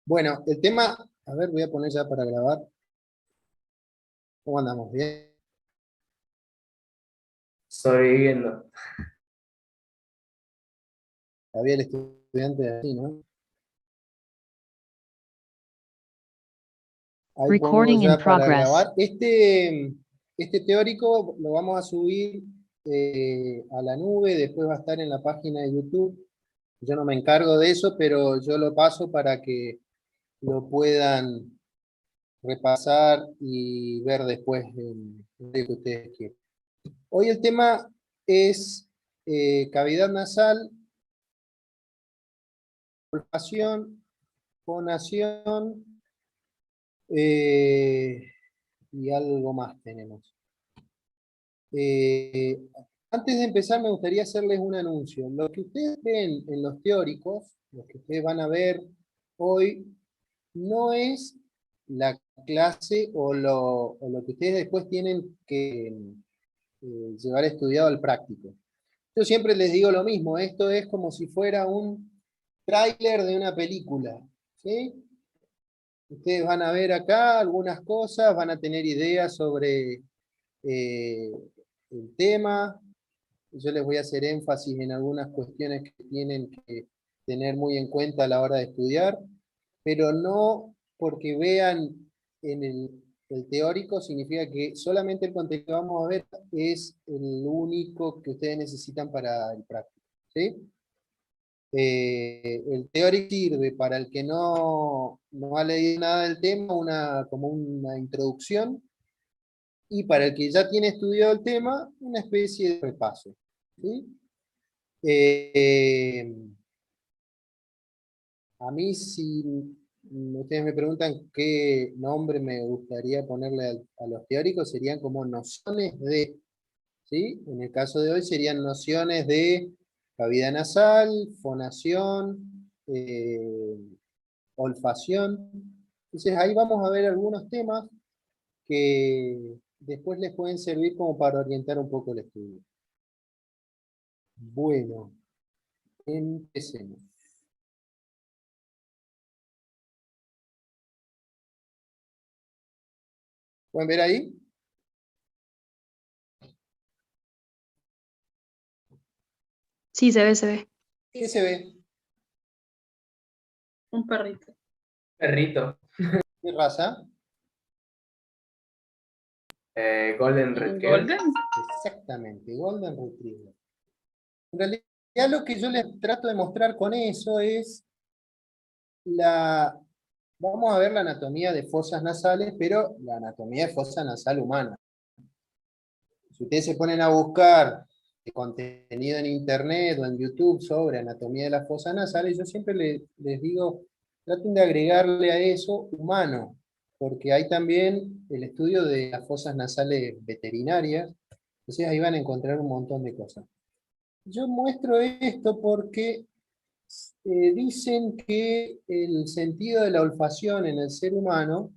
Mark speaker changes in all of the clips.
Speaker 1: Bueno, el tema, a ver, voy a poner ya para grabar. ¿Cómo andamos? ¿Bien?
Speaker 2: Sobreviviendo.
Speaker 1: Había el estudiante de así, ¿no? Ahí pongo
Speaker 3: Recording in
Speaker 1: ya para
Speaker 3: progress.
Speaker 1: grabar. Este teórico lo vamos a subir a la nube, después va a estar en la página de YouTube. Yo no me encargo de eso, pero yo lo paso para que lo puedan repasar y ver después en el que ustedes quieran. Hoy el tema es cavidad nasal, olfación, fonación eh, y algo más tenemos. Eh, Antes de empezar me gustaría hacerles un anuncio. Lo que ustedes ven en los teóricos, lo que ustedes van a ver hoy, no es la clase o lo que ustedes después tienen que llevar estudiado al práctico. Yo siempre les digo lo mismo, esto es como si fuera un tráiler de una película, ¿sí? Ustedes van a ver acá algunas cosas, van a tener ideas sobre eh, el tema. Yo les voy a hacer énfasis en algunas cuestiones que tienen que tener muy en cuenta a la hora de estudiar, pero no porque vean en el teórico significa que solamente el contenido que vamos a ver es el único que ustedes necesitan para el práctico, ¿sí? El teórico sirve para el que no ha leído nada del tema, como una introducción, y para el que ya tiene estudiado el tema, una especie de repaso, ¿sí? Eh, a mí, si ustedes me preguntan qué nombre me gustaría ponerle a los teóricos, serían como nociones de, ¿sí? En el caso de hoy serían nociones de cavidad nasal, fonación, olfación. Entonces ahí vamos a ver algunos temas que después les pueden servir como para orientar un poco el estudio. Bueno, empecemos. ¿Pueden ver ahí?
Speaker 3: Sí, se ve, se ve.
Speaker 1: ¿Qué se ve?
Speaker 4: Un perrito.
Speaker 2: Perrito.
Speaker 1: ¿Qué raza?
Speaker 2: Golden Retriever.
Speaker 4: Golden.
Speaker 1: Exactamente, Golden Retriever. En realidad lo que yo les trato de mostrar con eso es la... Vamos a ver la anatomía de fosas nasales, pero la anatomía de fosa nasal humana. Si ustedes se ponen a buscar contenido en internet o en YouTube sobre anatomía de las fosas nasales, yo siempre les digo, traten de agregarle a eso humano, porque hay también el estudio de las fosas nasales veterinarias, entonces ahí van a encontrar un montón de cosas. Yo muestro esto porque dicen que el sentido de la olfacción en el ser humano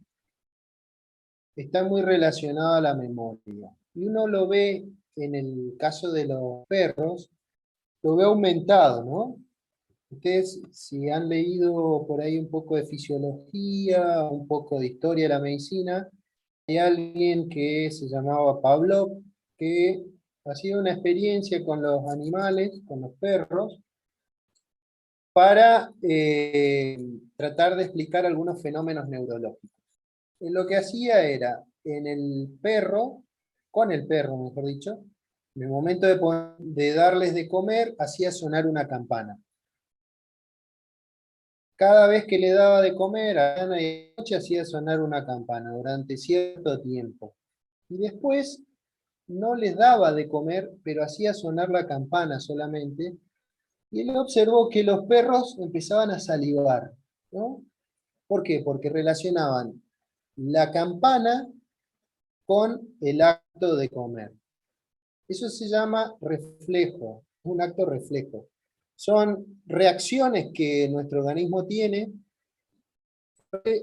Speaker 1: está muy relacionado a la memoria. Y uno lo ve en el caso de los perros, lo ve aumentado, ¿no? Ustedes, si han leído por ahí un poco de fisiología, un poco de historia de la medicina, hay alguien que se llamaba Pavlov, que hacía una experiencia con los animales, con los perros, para tratar de explicar algunos fenómenos neurológicos. Lo que hacía era, en el perro, con el perro, mejor dicho, en el momento de darles de comer, hacía sonar una campana. Cada vez que le daba de comer, a la mañana y a la noche, hacía sonar una campana durante cierto tiempo. Y después no les daba de comer, pero hacía sonar la campana solamente. Y él observó que los perros empezaban a salivar, ¿no? ¿Por qué? Porque relacionaban la campana con el acto de comer. Eso se llama reflejo, un acto reflejo. Son reacciones que nuestro organismo tiene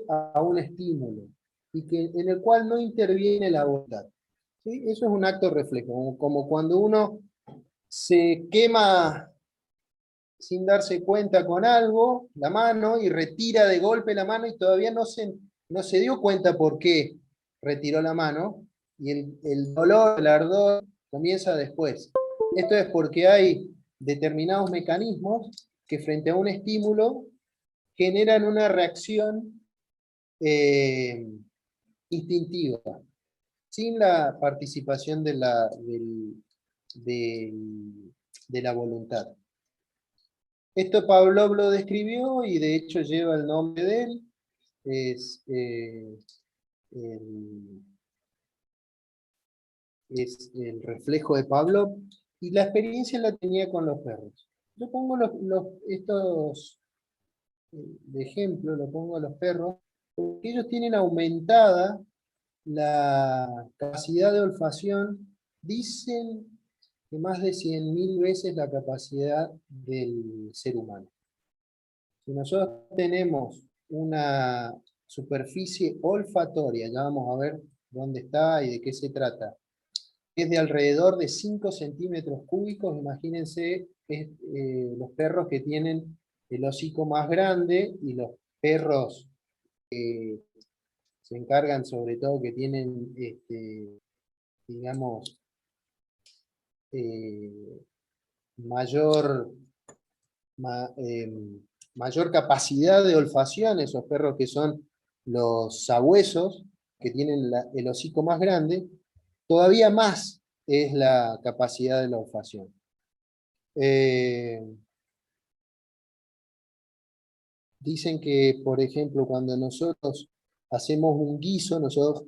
Speaker 1: a un estímulo y que, en el cual no interviene la voluntad. ¿Sí? Eso es un acto reflejo, como cuando uno se quema sin darse cuenta con algo, la mano, y retira de golpe la mano y todavía no se dio cuenta por qué retiró la mano, y el dolor, el ardor comienza después. Esto es porque hay determinados mecanismos que frente a un estímulo generan una reacción instintiva, sin la participación de la voluntad. Esto Pavlov lo describió y de hecho lleva el nombre de él, es el reflejo de Pavlov, y la experiencia la tenía con los perros. Yo pongo estos de ejemplo, lo pongo a los perros, porque ellos tienen aumentada la capacidad de olfacción, dicen que más de 100.000 veces la capacidad del ser humano. Si nosotros tenemos una superficie olfatoria, ya vamos a ver dónde está y de qué se trata, es de alrededor de 5 centímetros cúbicos, imagínense los perros que tienen el hocico más grande, y los perros que se encargan sobre todo que tienen, digamos, mayor, mayor capacidad de olfacción, esos perros que son los sabuesos, que tienen el hocico más grande, todavía más es la capacidad de la olfacción. Dicen que, por ejemplo, cuando nosotros hacemos un guiso, nosotros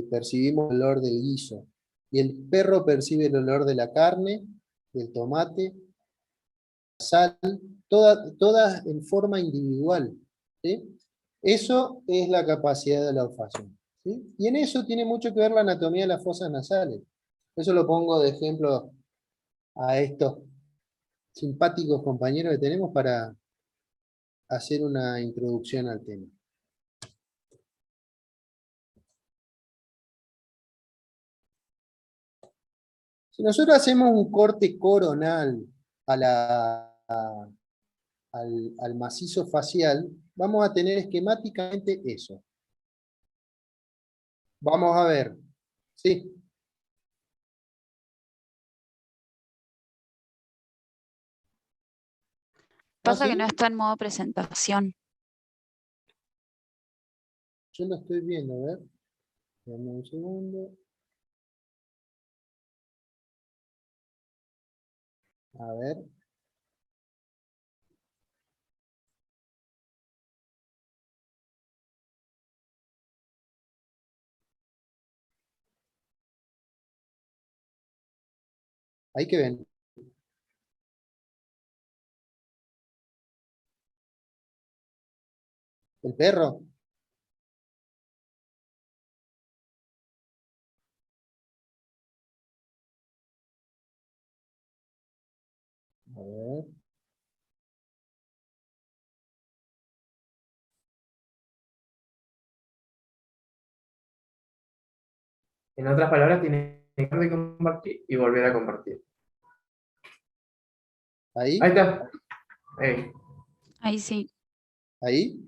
Speaker 1: percibimos el olor del guiso, y el perro percibe el olor de la carne, del tomate, sal, todas en forma individual, ¿sí? Eso es la capacidad de la olfacción, ¿sí? Y en eso tiene mucho que ver la anatomía de las fosas nasales. Eso lo pongo de ejemplo a estos simpáticos compañeros que tenemos para hacer una introducción al tema. Si nosotros hacemos un corte coronal al macizo facial, vamos a tener esquemáticamente eso. Vamos a ver. Sí.
Speaker 4: Pasa
Speaker 1: ¿Sí?
Speaker 4: que no está en modo presentación.
Speaker 1: Yo lo estoy viendo, a ver. Dame un segundo. A ver. Ahí que ven. ¿El perro? A ver.
Speaker 2: En otras palabras, tiene que dejar de compartir y volver a compartir.
Speaker 1: Ahí.
Speaker 2: Ahí está. Ahí.
Speaker 4: Ahí sí.
Speaker 1: Ahí.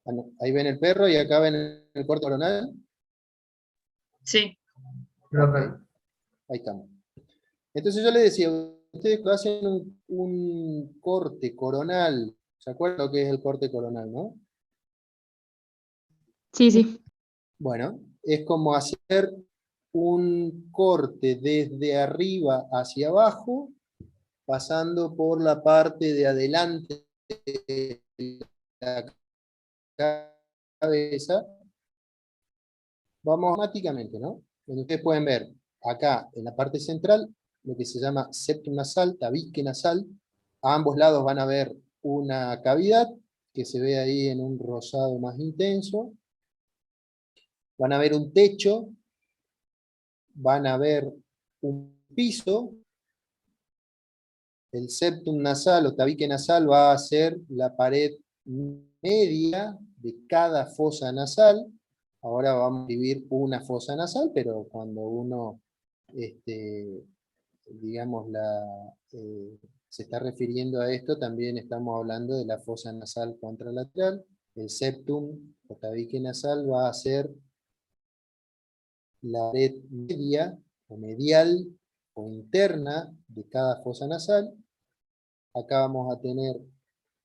Speaker 1: Ah, no, ahí ven el perro y acá ven el corte coronal.
Speaker 3: Sí.
Speaker 1: Ok. Ahí estamos. Entonces yo le decía, ustedes hacen un corte coronal. ¿Se acuerdan lo que es el corte coronal, no?
Speaker 3: Sí, sí.
Speaker 1: Bueno, es como hacer un corte desde arriba hacia abajo, pasando por la parte de adelante de la cabeza. Vamos automáticamente, ¿no? Ustedes pueden ver acá en la parte central lo que se llama septum nasal, tabique nasal. A ambos lados van a ver una cavidad que se ve ahí en un rosado más intenso. Van a ver un techo, van a ver un piso. El septum nasal o tabique nasal va a ser la pared media de cada fosa nasal. Ahora vamos a escribir una fosa nasal, pero cuando uno digamos, se está refiriendo a esto, también estamos hablando de la fosa nasal contralateral. El septum o tabique nasal va a ser la pared media o medial o interna de cada fosa nasal. Acá vamos a tener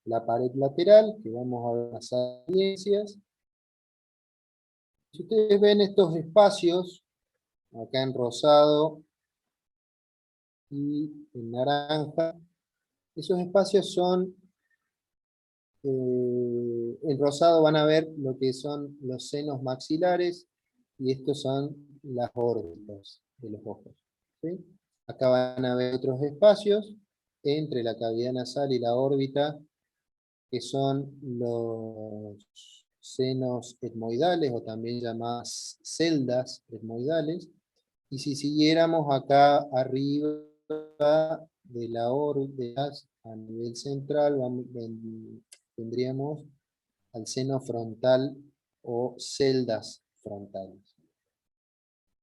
Speaker 1: la pared lateral, que vamos a ver las adherencias. Si ustedes ven estos espacios, acá en rosado y en naranja, esos espacios son, en rosado van a ver lo que son los senos maxilares, y estos son las órbitas de los ojos. ¿Sí? Acá van a ver otros espacios entre la cavidad nasal y la órbita, que son los senos etmoidales, o también llamadas celdas etmoidales. Y si siguiéramos acá arriba de la órbita, a nivel central, tendríamos al seno frontal o celdas frontales.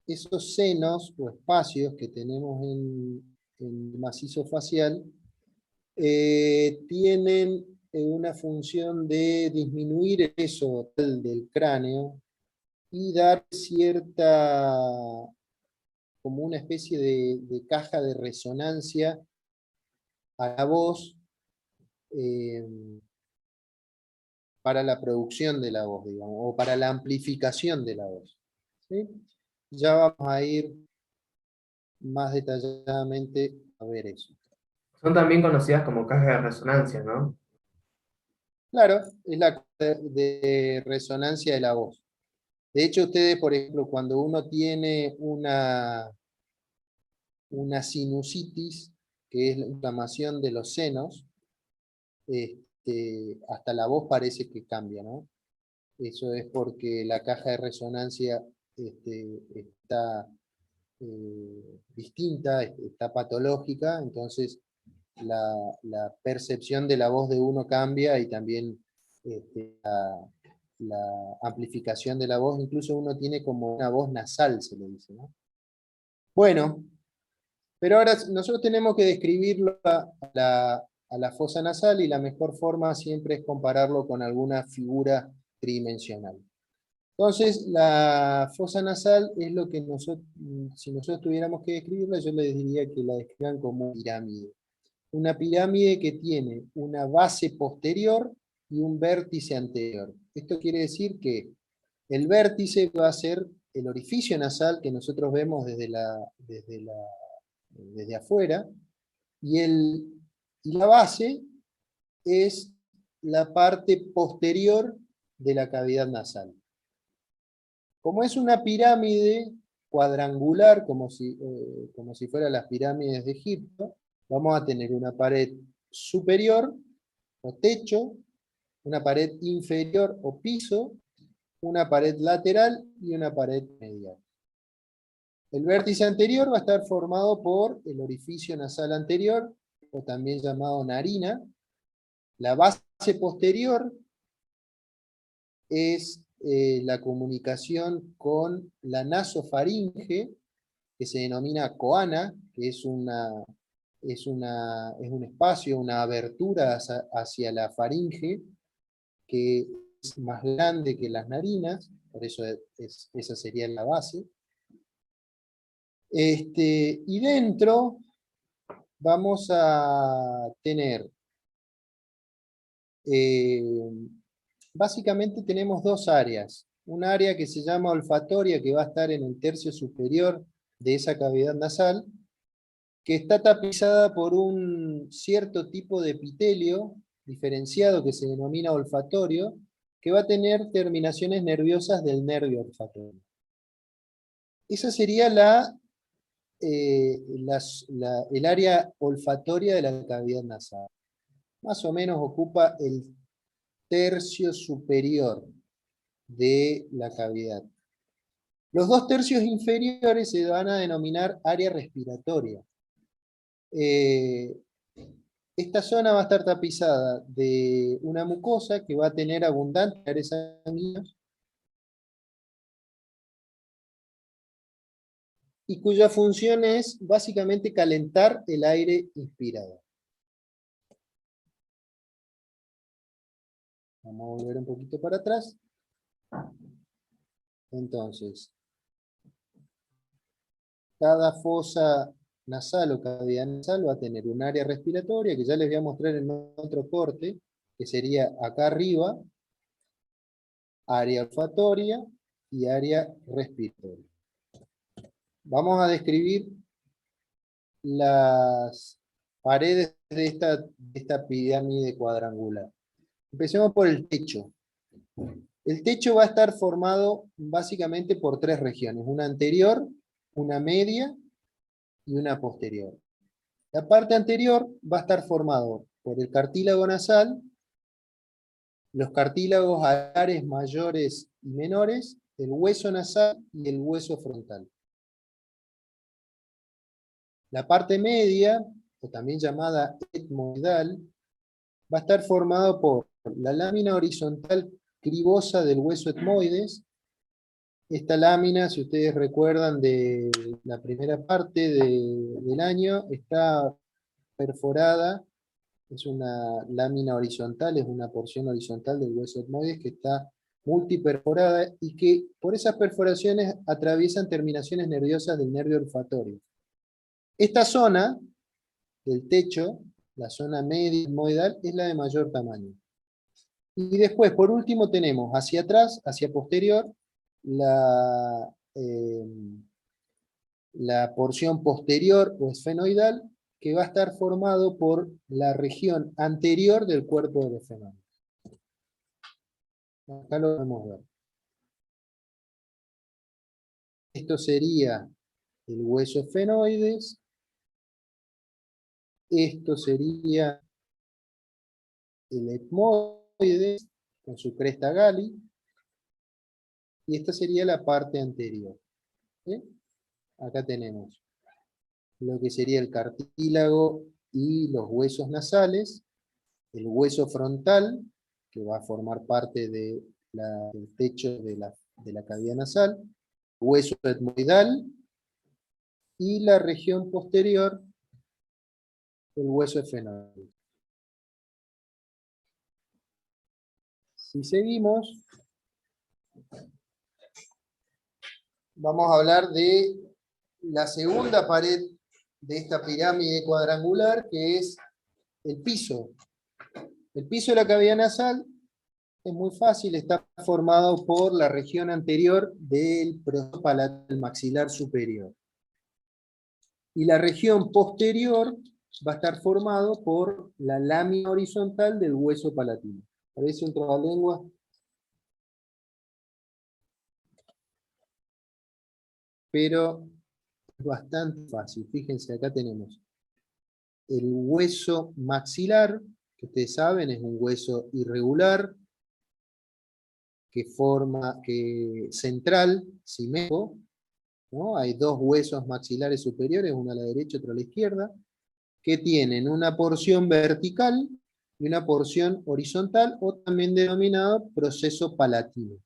Speaker 1: Esos senos o espacios que tenemos en el macizo facial tienen una función de disminuir el peso del cráneo y dar cierta, como una especie de caja de resonancia a la voz, para la producción de la voz, digamos, o para la amplificación de la voz. ¿Sí? Ya vamos a ir más detalladamente a ver eso.
Speaker 2: Son también conocidas como cajas de resonancia, ¿no?
Speaker 1: Claro, es la de resonancia de la voz. De hecho, ustedes, por ejemplo, cuando uno tiene una sinusitis, que es la inflamación de los senos, hasta la voz parece que cambia, ¿no? Eso es porque la caja de resonancia está distinta, está patológica, entonces la percepción de la voz de uno cambia, y también la amplificación de la voz, incluso uno tiene como una voz nasal, se le dice, ¿no? Bueno, pero ahora nosotros tenemos que describirlo a la fosa nasal, y la mejor forma siempre es compararlo con alguna figura tridimensional. Entonces, la fosa nasal es lo que nosotros, si nosotros tuviéramos que describirla, yo les diría que la describan como pirámide. Una pirámide que tiene una base posterior y un vértice anterior. Esto quiere decir que el vértice va a ser el orificio nasal que nosotros vemos desde afuera, y la base es la parte posterior de la cavidad nasal. Como es una pirámide cuadrangular, como si fueran las pirámides de Egipto, vamos a tener una pared superior o techo, una pared inferior o piso, una pared lateral y una pared medial. El vértice anterior va a estar formado por el orificio nasal anterior, o también llamado narina. La base posterior es la comunicación con la nasofaringe, que se denomina coana, que es un espacio, una abertura hacia la faringe, que es más grande que las narinas, por eso esa sería la base. Y dentro vamos a tener, básicamente tenemos dos áreas. Un área que se llama olfatoria, que va a estar en el tercio superior de esa cavidad nasal, que está tapizada por un cierto tipo de epitelio diferenciado que se denomina olfatorio, que va a tener terminaciones nerviosas del nervio olfatorio. Esa sería el área olfatoria de la cavidad nasal. Más o menos ocupa el tercio superior de la cavidad. Los dos tercios inferiores se van a denominar área respiratoria. Esta zona va a estar tapizada de una mucosa que va a tener abundantes aires sanguíneos, y cuya función es básicamente calentar el aire inspirado. Vamos a volver un poquito para atrás. Entonces, cada fosa nasal o cavidad nasal va a tener un área respiratoria, que ya les voy a mostrar en otro corte, que sería acá arriba, área olfatoria y área respiratoria. Vamos a describir las paredes de esta pirámide cuadrangular. Empecemos por el techo. El techo va a estar formado básicamente por tres regiones, una anterior, una media y una posterior. La parte anterior va a estar formado por el cartílago nasal, los cartílagos alares mayores y menores, el hueso nasal y el hueso frontal. La parte media, o también llamada etmoidal, va a estar formado por la lámina horizontal cribosa del hueso etmoides. Esta lámina, si ustedes recuerdan de la primera parte del año, está perforada, es una lámina horizontal, es una porción horizontal del hueso etmoides que está multiperforada y que por esas perforaciones atraviesan terminaciones nerviosas del nervio olfatorio. Esta zona del techo, la zona media etmoidal, es la de mayor tamaño. Y después, por último, tenemos hacia atrás, hacia posterior, la porción posterior o esfenoidal, que va a estar formado por la región anterior del cuerpo del esfenoide. Acá lo podemos ver. Esto sería el hueso esfenoides. Esto sería el etmoides con su cresta gali. Y esta sería la parte anterior. ¿Sí? Acá tenemos lo que sería el cartílago y los huesos nasales, el hueso frontal, que va a formar parte del techo de la cavidad nasal, hueso etmoidal, y la región posterior, el hueso esfenoide. Si seguimos, vamos a hablar de la segunda pared de esta pirámide cuadrangular, que es el piso. El piso de la cavidad nasal es muy fácil, está formado por la región anterior del proceso palatal maxilar superior. Y la región posterior va a estar formado por la lámina horizontal del hueso palatino. ¿Parece un trabalengua? Pero es bastante fácil. Fíjense, acá tenemos el hueso maxilar, que ustedes saben es un hueso irregular, que central, simétrico, ¿no? Hay dos huesos maxilares superiores, uno a la derecha y otro a la izquierda, que tienen una porción vertical y una porción horizontal, o también denominado proceso palatino.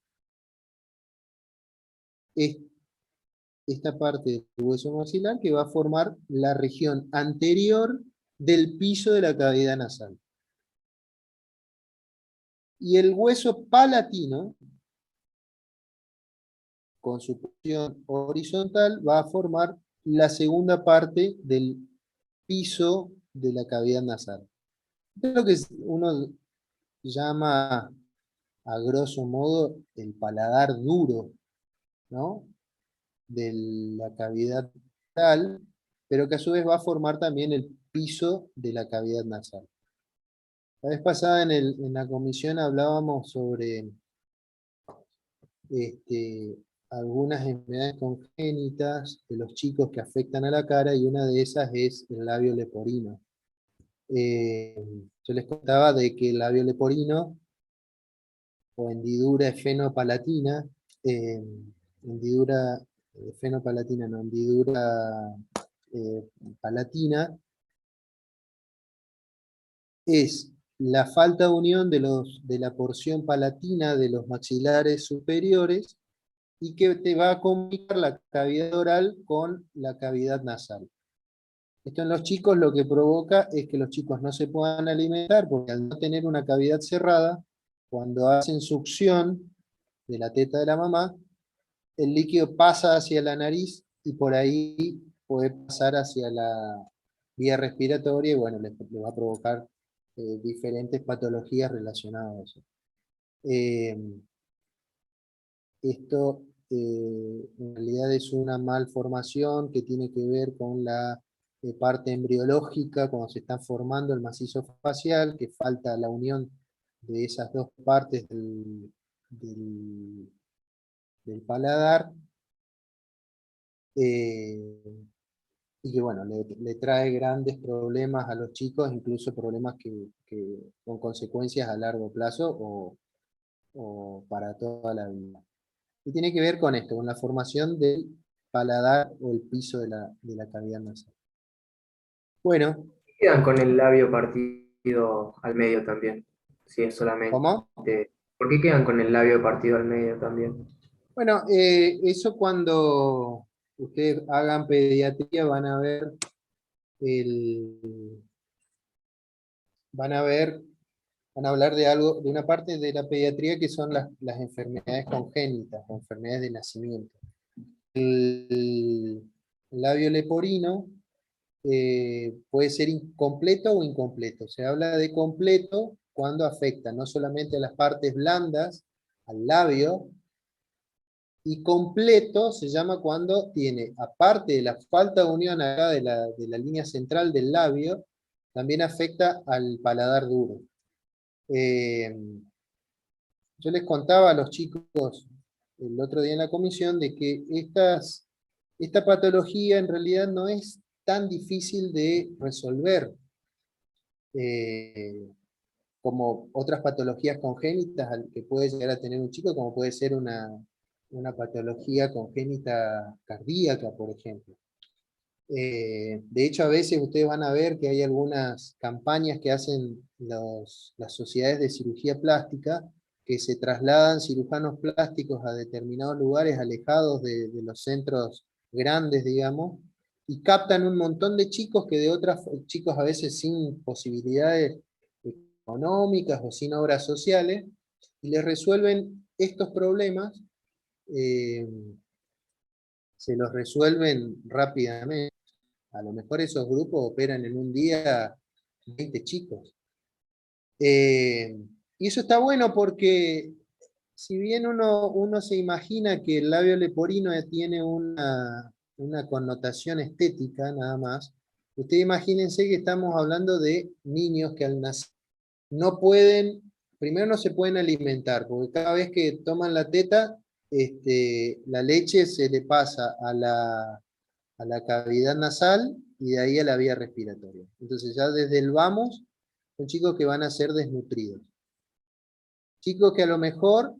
Speaker 1: Esta parte del hueso maxilar que va a formar la región anterior del piso de la cavidad nasal. Y el hueso palatino, con su porción horizontal, va a formar la segunda parte del piso de la cavidad nasal. Es lo que uno llama, a grosso modo, el paladar duro, ¿no? De la cavidad nasal, pero que a su vez va a formar también el piso de la cavidad nasal. La vez pasada en la comisión hablábamos sobre algunas enfermedades congénitas de los chicos que afectan a la cara, y una de esas es el labio leporino. Yo les contaba de que el labio leporino, o hendidura esfenopalatina, hendidura palatina, es la falta de unión de la porción palatina de los maxilares superiores y que te va a comunicar la cavidad oral con la cavidad nasal. Esto en los chicos lo que provoca es que los chicos no se puedan alimentar, porque al no tener una cavidad cerrada, cuando hacen succión de la teta de la mamá, el líquido pasa hacia la nariz y por ahí puede pasar hacia la vía respiratoria y bueno, le va a provocar diferentes patologías relacionadas a eso. Esto en realidad es una malformación que tiene que ver con la parte embriológica, cuando se está formando el macizo facial, que falta la unión de esas dos partes del paladar, y que bueno, le trae grandes problemas a los chicos, incluso problemas con consecuencias a largo plazo o para toda la vida. Y tiene que ver con esto, con la formación del paladar o el piso de la cavidad nasal. Bueno,
Speaker 2: Quedan con el labio partido al medio también, si es solamente...
Speaker 1: ¿cómo?
Speaker 2: ¿Por qué quedan con el labio partido al medio también?
Speaker 1: Bueno, eso cuando ustedes hagan pediatría van a ver el, van a ver, van a hablar de algo, de una parte de la pediatría que son las enfermedades congénitas, o enfermedades de nacimiento. El labio leporino puede ser completo o incompleto. Se habla de completo cuando afecta no solamente a las partes blandas, al labio, y completo se llama cuando tiene, aparte de la falta de unión acá de la línea central del labio, también afecta al paladar duro. Yo les contaba a los chicos el otro día en la comisión de que esta patología en realidad no es tan difícil de resolver como otras patologías congénitas que puede llegar a tener un chico, como puede ser una patología congénita cardíaca, por ejemplo. De hecho, a veces ustedes van a ver que hay algunas campañas que hacen las sociedades de cirugía plástica, que se trasladan cirujanos plásticos a determinados lugares alejados de los centros grandes, digamos, y captan un montón de chicos que de otras, chicos a veces sin posibilidades económicas o sin obras sociales, y les resuelven estos problemas, eh, se los resuelven rápidamente. A lo mejor esos grupos operan en un día 20 chicos. Y eso está bueno porque si bien uno se imagina que el labio leporino tiene una connotación estética nada más, ustedes imagínense que estamos hablando de niños que al nacer no pueden, primero no se pueden alimentar, porque cada vez que toman la teta, la leche se le pasa a la cavidad nasal y de ahí a la vía respiratoria. Entonces ya desde el vamos, son chicos que van a ser desnutridos. Chicos que a lo mejor,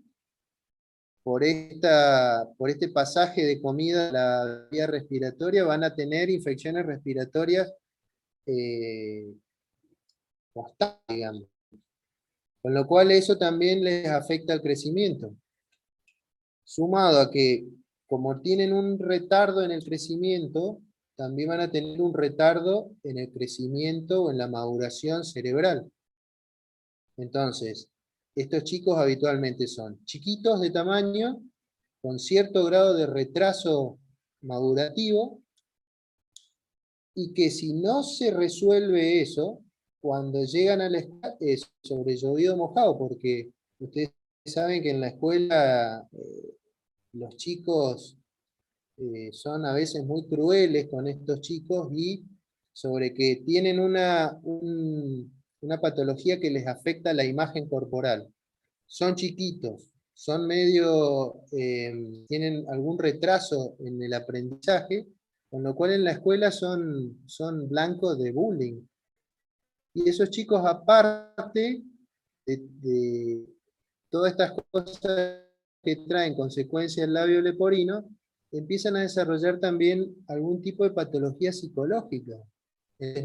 Speaker 1: por este pasaje de comida a la vía respiratoria, van a tener infecciones respiratorias constantes, digamos. Con lo cual eso también les afecta al crecimiento. Sumado a que, como tienen un retardo en el crecimiento, también van a tener un retardo en el crecimiento o en la maduración cerebral. Entonces, estos chicos habitualmente son chiquitos de tamaño, con cierto grado de retraso madurativo, y que si no se resuelve eso, cuando llegan a la escuela es sobre llovido mojado, porque ustedes saben que en la escuela los chicos son a veces muy crueles con estos chicos y sobre que tienen una patología que les afecta la imagen corporal. Son chiquitos, son medio, tienen algún retraso en el aprendizaje, con lo cual en la escuela son blancos de bullying. Y esos chicos, aparte de todas estas cosas que traen consecuencias el labio leporino, empiezan a desarrollar también algún tipo de patología psicológica.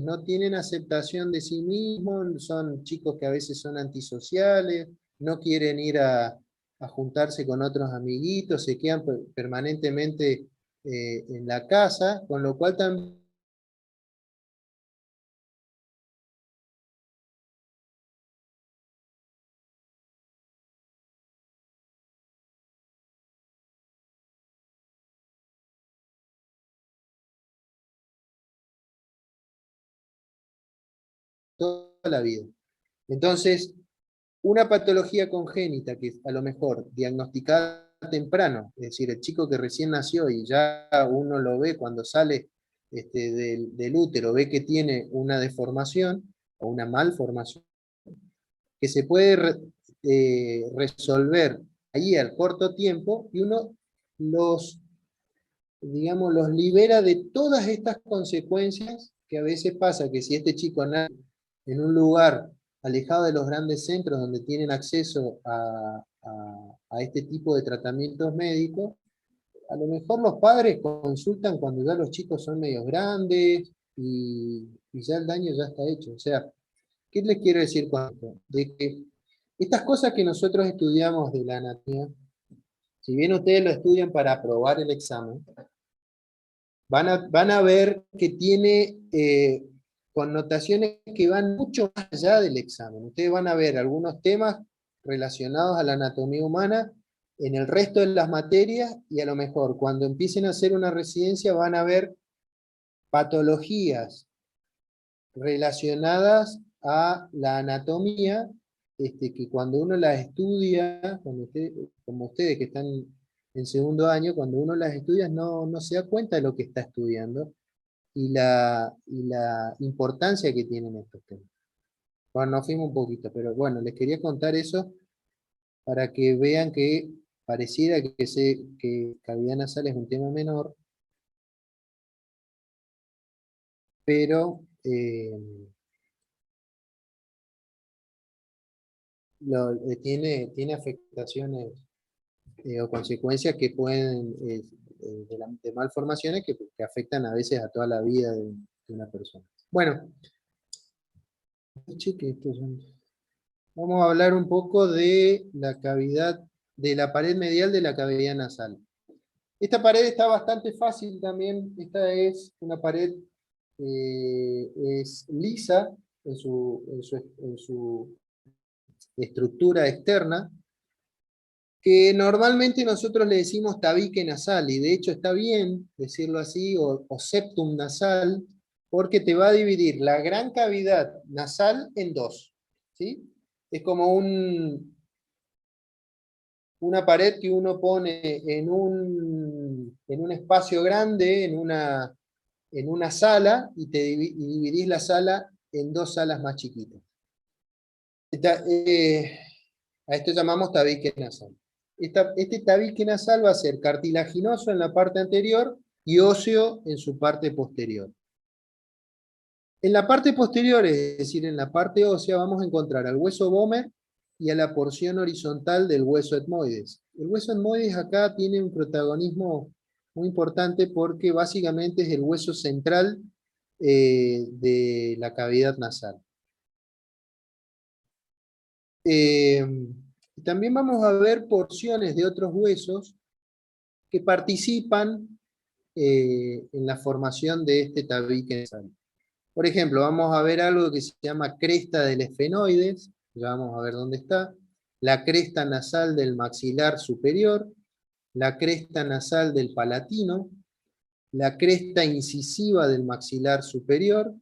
Speaker 1: No tienen aceptación de sí mismos, son chicos que a veces son antisociales, no quieren ir a a juntarse con otros amiguitos, se quedan permanentemente en la casa, con lo cual también toda la vida. Entonces, una patología congénita que a lo mejor diagnosticada temprano, es decir, el chico que recién nació y ya uno lo ve cuando sale del útero, ve que tiene una deformación o una malformación, que se puede resolver ahí al corto tiempo, y uno digamos, los libera de todas estas consecuencias que a veces pasa, que si este chico nace en un lugar alejado de los grandes centros donde tienen acceso a este tipo de tratamientos médicos, a lo mejor los padres consultan cuando ya los chicos son medios grandes y ya el daño ya está hecho. O sea, ¿qué les quiero decir con esto? De que estas cosas que nosotros estudiamos de la anatomía, si bien ustedes lo estudian para aprobar el examen, van a ver que tiene connotaciones que van mucho más allá del examen. Ustedes van a ver algunos temas relacionados a la anatomía humana en el resto de las materias, y a lo mejor cuando empiecen a hacer una residencia van a ver patologías relacionadas a la anatomía, que cuando uno las estudia, como ustedes que están en segundo año, cuando uno las estudia no se da cuenta de lo que está estudiando y la importancia que tienen estos temas. Bueno, nos fuimos un poquito, pero bueno, les quería contar eso para que vean que pareciera que cavidad nasal es un tema menor, pero tiene afectaciones o consecuencias que pueden, de malformaciones que afectan a veces a toda la vida de una persona. Bueno, vamos a hablar un poco de la cavidad, de la pared medial de la cavidad nasal. Esta pared está bastante fácil también. Esta es una pared es lisa en su estructura externa, que normalmente nosotros le decimos tabique nasal, y de hecho está bien decirlo así, o septum nasal, porque te va a dividir la gran cavidad nasal en dos, ¿sí? Es como una pared que uno pone en un espacio grande, en una sala, y dividís la sala en dos salas más chiquitas. A esto llamamos tabique nasal. Este tabique nasal va a ser cartilaginoso en la parte anterior y óseo en su parte posterior. En la parte posterior, es decir, en la parte ósea, vamos a encontrar al hueso vomer y a la porción horizontal del hueso etmoides. El hueso etmoides acá tiene un protagonismo muy importante porque básicamente es el hueso central de la cavidad nasal. También vamos a ver porciones de otros huesos que participan en la formación de este tabique nasal. Por ejemplo, vamos a ver algo que se llama cresta del esfenoides, ya vamos a ver dónde está, la cresta nasal del maxilar superior, la cresta nasal del palatino, la cresta incisiva del maxilar superior,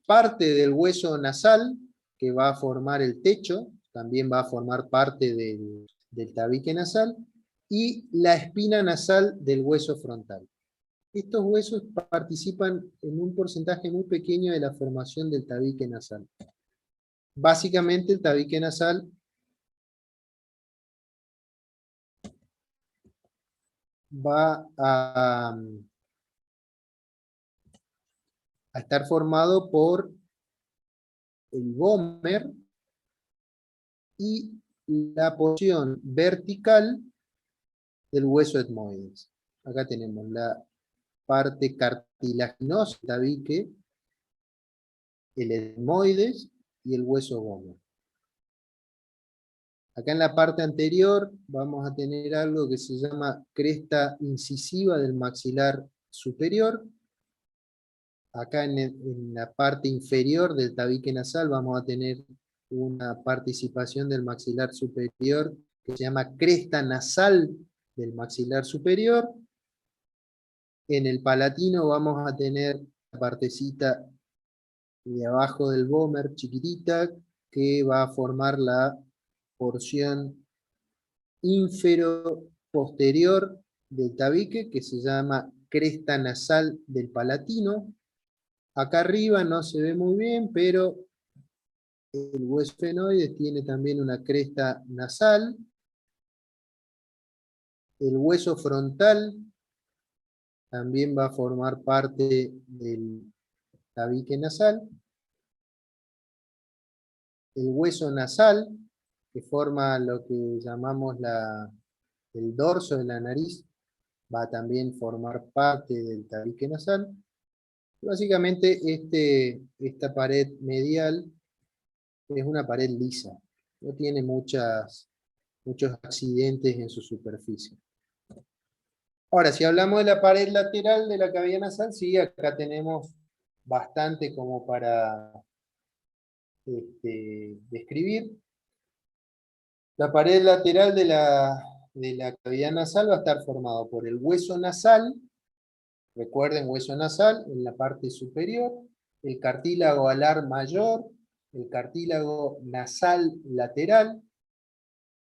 Speaker 1: parte del hueso nasal, que va a formar el techo, también va a formar parte del tabique nasal, y la espina nasal del hueso frontal. Estos huesos participan en un porcentaje muy pequeño de la formación del tabique nasal. Básicamente el tabique nasal va a estar formado por el vomer y la porción vertical del hueso etmoides. Acá tenemos la parte cartilaginosa del tabique, el etmoides y el hueso vomer. Acá en la parte anterior vamos a tener algo que se llama cresta incisiva del maxilar superior. Acá en la parte inferior del tabique nasal vamos a tener una participación del maxilar superior que se llama cresta nasal del maxilar superior. En el palatino vamos a tener la partecita de abajo del vómer chiquitita que va a formar la porción infero-posterior del tabique que se llama cresta nasal del palatino. Acá arriba no se ve muy bien, pero el hueso esfenoides tiene también una cresta nasal. El hueso frontal también va a formar parte del tabique nasal. El hueso nasal, que forma lo que llamamos el dorso de la nariz, va a también formar parte del tabique nasal. Básicamente esta pared medial es una pared lisa, no tiene muchos accidentes en su superficie. Ahora, si hablamos de la pared lateral de la cavidad nasal, sí, acá tenemos bastante como para describir. La pared lateral de la cavidad nasal va a estar formado por el hueso nasal, recuerden hueso nasal en la parte superior, el cartílago alar mayor, el cartílago nasal lateral,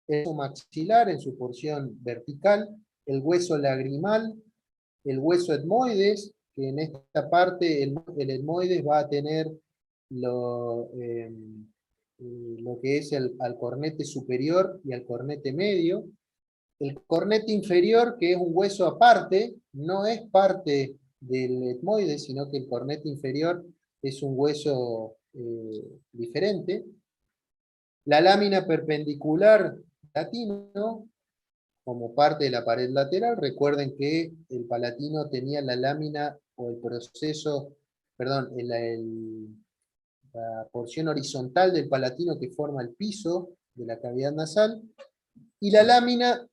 Speaker 1: el hueso maxilar en su porción vertical, el hueso lagrimal, el hueso etmoides, que en esta parte el etmoides va a tener lo que es al cornete superior y al cornete medio. El cornete inferior, que es un hueso aparte, no es parte del etmoides, sino que el cornete inferior es un hueso diferente. La lámina perpendicular palatino, como parte de la pared lateral, recuerden que el palatino tenía la lámina o el proceso, perdón, la porción horizontal del palatino que forma el piso de la cavidad nasal, y la lámina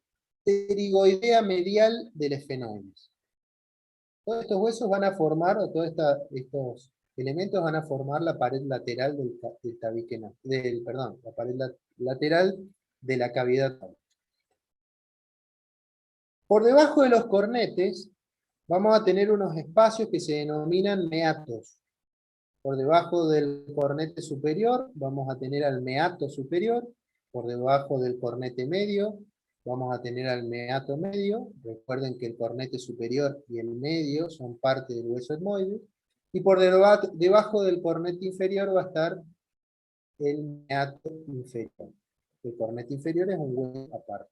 Speaker 1: pterigoidea medial del esfenoides. Todos estos huesos van a formar, o todos estos elementos van a formar la pared lateral del tabique, la pared lateral de la cavidad. Por debajo de los cornetes vamos a tener unos espacios que se denominan meatos. Por debajo del cornete superior vamos a tener al meato superior, por debajo del cornete medio vamos a tener al meato medio. Recuerden que el cornete superior y el medio son parte del hueso etmoide. Y por debajo del cornete inferior va a estar el meato inferior. El cornete inferior es un hueso aparte.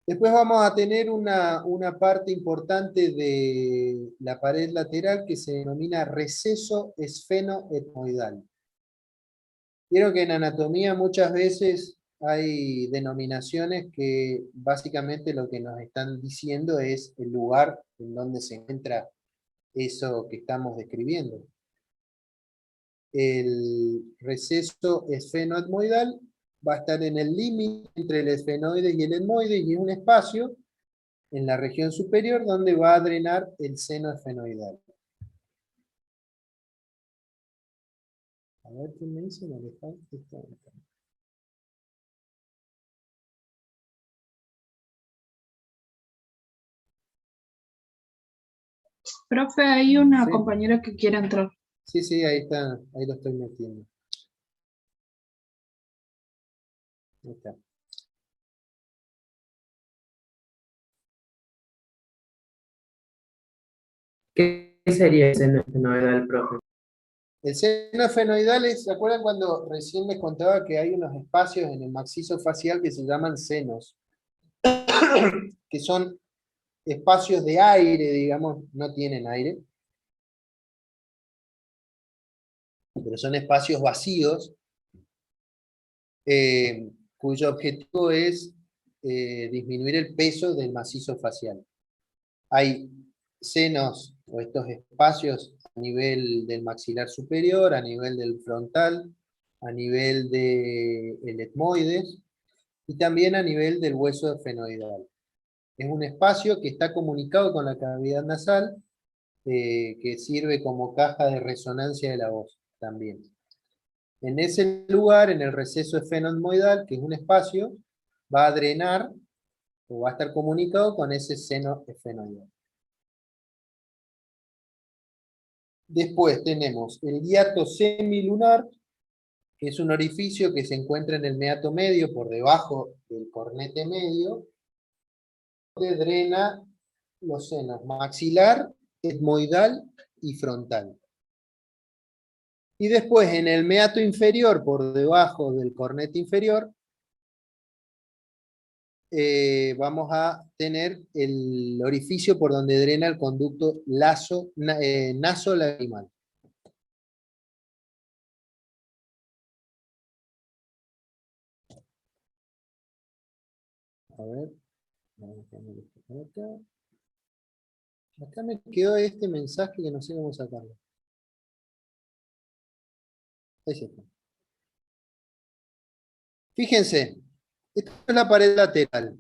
Speaker 1: Después vamos a tener una parte importante de la pared lateral que se denomina receso esfenoetmoidal. Vieron que en anatomía muchas veces hay denominaciones que básicamente lo que nos están diciendo es el lugar en donde se encuentra eso que estamos describiendo. El receso esfenoetmoidal va a estar en el límite entre el esfenoides y el etmoides, y es un espacio en la región superior donde va a drenar el seno esfenoidal. A ver qué me dice, no le falta esta.
Speaker 3: Profe, hay una
Speaker 1: Sí.
Speaker 3: compañera que quiere entrar.
Speaker 1: Sí, ahí está, ahí lo estoy metiendo. Ahí está.
Speaker 2: ¿Qué sería ese novedad, profe?
Speaker 1: El seno esfenoidal es, ¿se acuerdan cuando recién les contaba que hay unos espacios en el macizo facial que se llaman senos? Que son espacios de aire, digamos, no tienen aire, pero son espacios vacíos, cuyo objetivo es disminuir el peso del macizo facial. Hay senos o estos espacios a nivel del maxilar superior, a nivel del frontal, a nivel del etmoides y también a nivel del hueso efenoidal. Es un espacio que está comunicado con la cavidad nasal, que sirve como caja de resonancia de la voz también. En ese lugar, en el receso efenoetmoidal, que es un espacio, va a drenar o va a estar comunicado con ese seno efenoidal. Después tenemos el hiato semilunar, que es un orificio que se encuentra en el meato medio, por debajo del cornete medio, donde drena los senos maxilar, etmoidal y frontal. Y después en el meato inferior, por debajo del cornete inferior, vamos a tener el orificio por donde drena el conducto nasolagrimal. A ver, vamos a poner esto por acá. Acá me quedó este mensaje que no sé cómo sacarlo. Ahí está. Fíjense, esta es la pared lateral.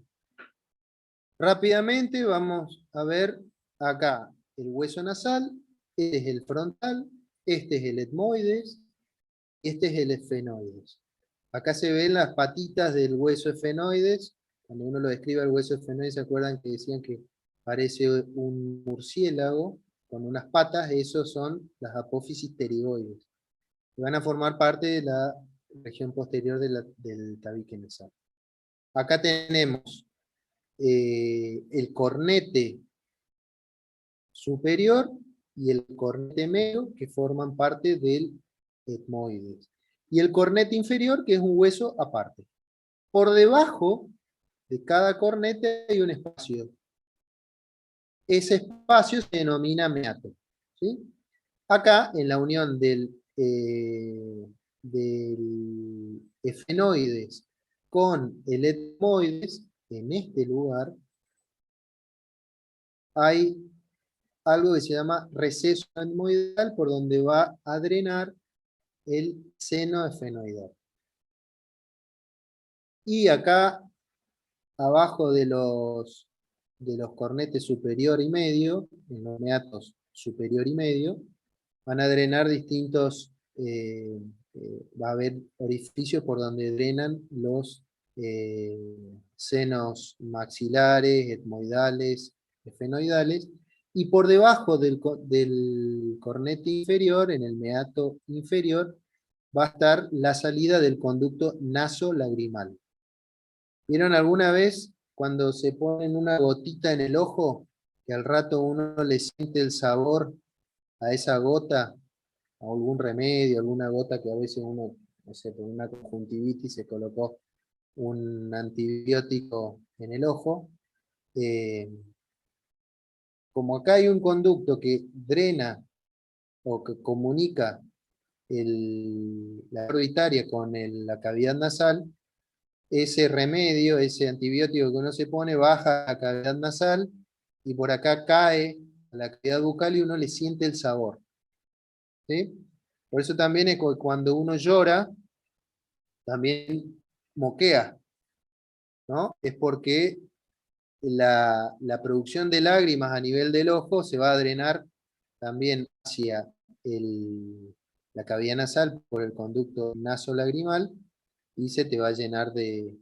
Speaker 1: Rápidamente vamos a ver acá el hueso nasal, este es el frontal, este es el etmoides, este es el efenoides. Acá se ven las patitas del hueso efenoides. Cuando uno lo describe al hueso efenoides, ¿se acuerdan que decían que parece un murciélago con unas patas? Esos son las apófisis pterigoides, que van a formar parte de la región posterior del tabique nasal. Acá tenemos el cornete superior y el cornete medio, que forman parte del etmoides. Y el cornete inferior, que es un hueso aparte. Por debajo de cada cornete hay un espacio. Ese espacio se denomina meato, ¿sí? Acá, en la unión del efenoides con el etmoides, en este lugar, hay algo que se llama receso etmoidal, por donde va a drenar el seno efenoidal. Y acá, abajo de los cornetes superior y medio, en los meatos superior y medio, van a drenar distintos, va a haber orificios por donde drenan los senos maxilares, etmoidales, efenoidales, y por debajo del cornete inferior, en el meato inferior, va a estar la salida del conducto nasolagrimal. ¿Vieron alguna vez cuando se ponen una gotita en el ojo, que al rato uno le siente el sabor a esa gota, a algún remedio, alguna gota que a veces uno, no sé, por una conjuntivitis se colocó un antibiótico en el ojo? Como acá hay un conducto que drena o que comunica la orbitaria con la cavidad nasal, ese remedio, ese antibiótico que uno se pone, baja a la cavidad nasal y por acá cae a la cavidad bucal y uno le siente el sabor. ¿Sí? Por eso también es cuando uno llora, también moquea, ¿no? Es porque la producción de lágrimas a nivel del ojo se va a drenar también hacia la cavidad nasal por el conducto nasolagrimal y se te va a llenar de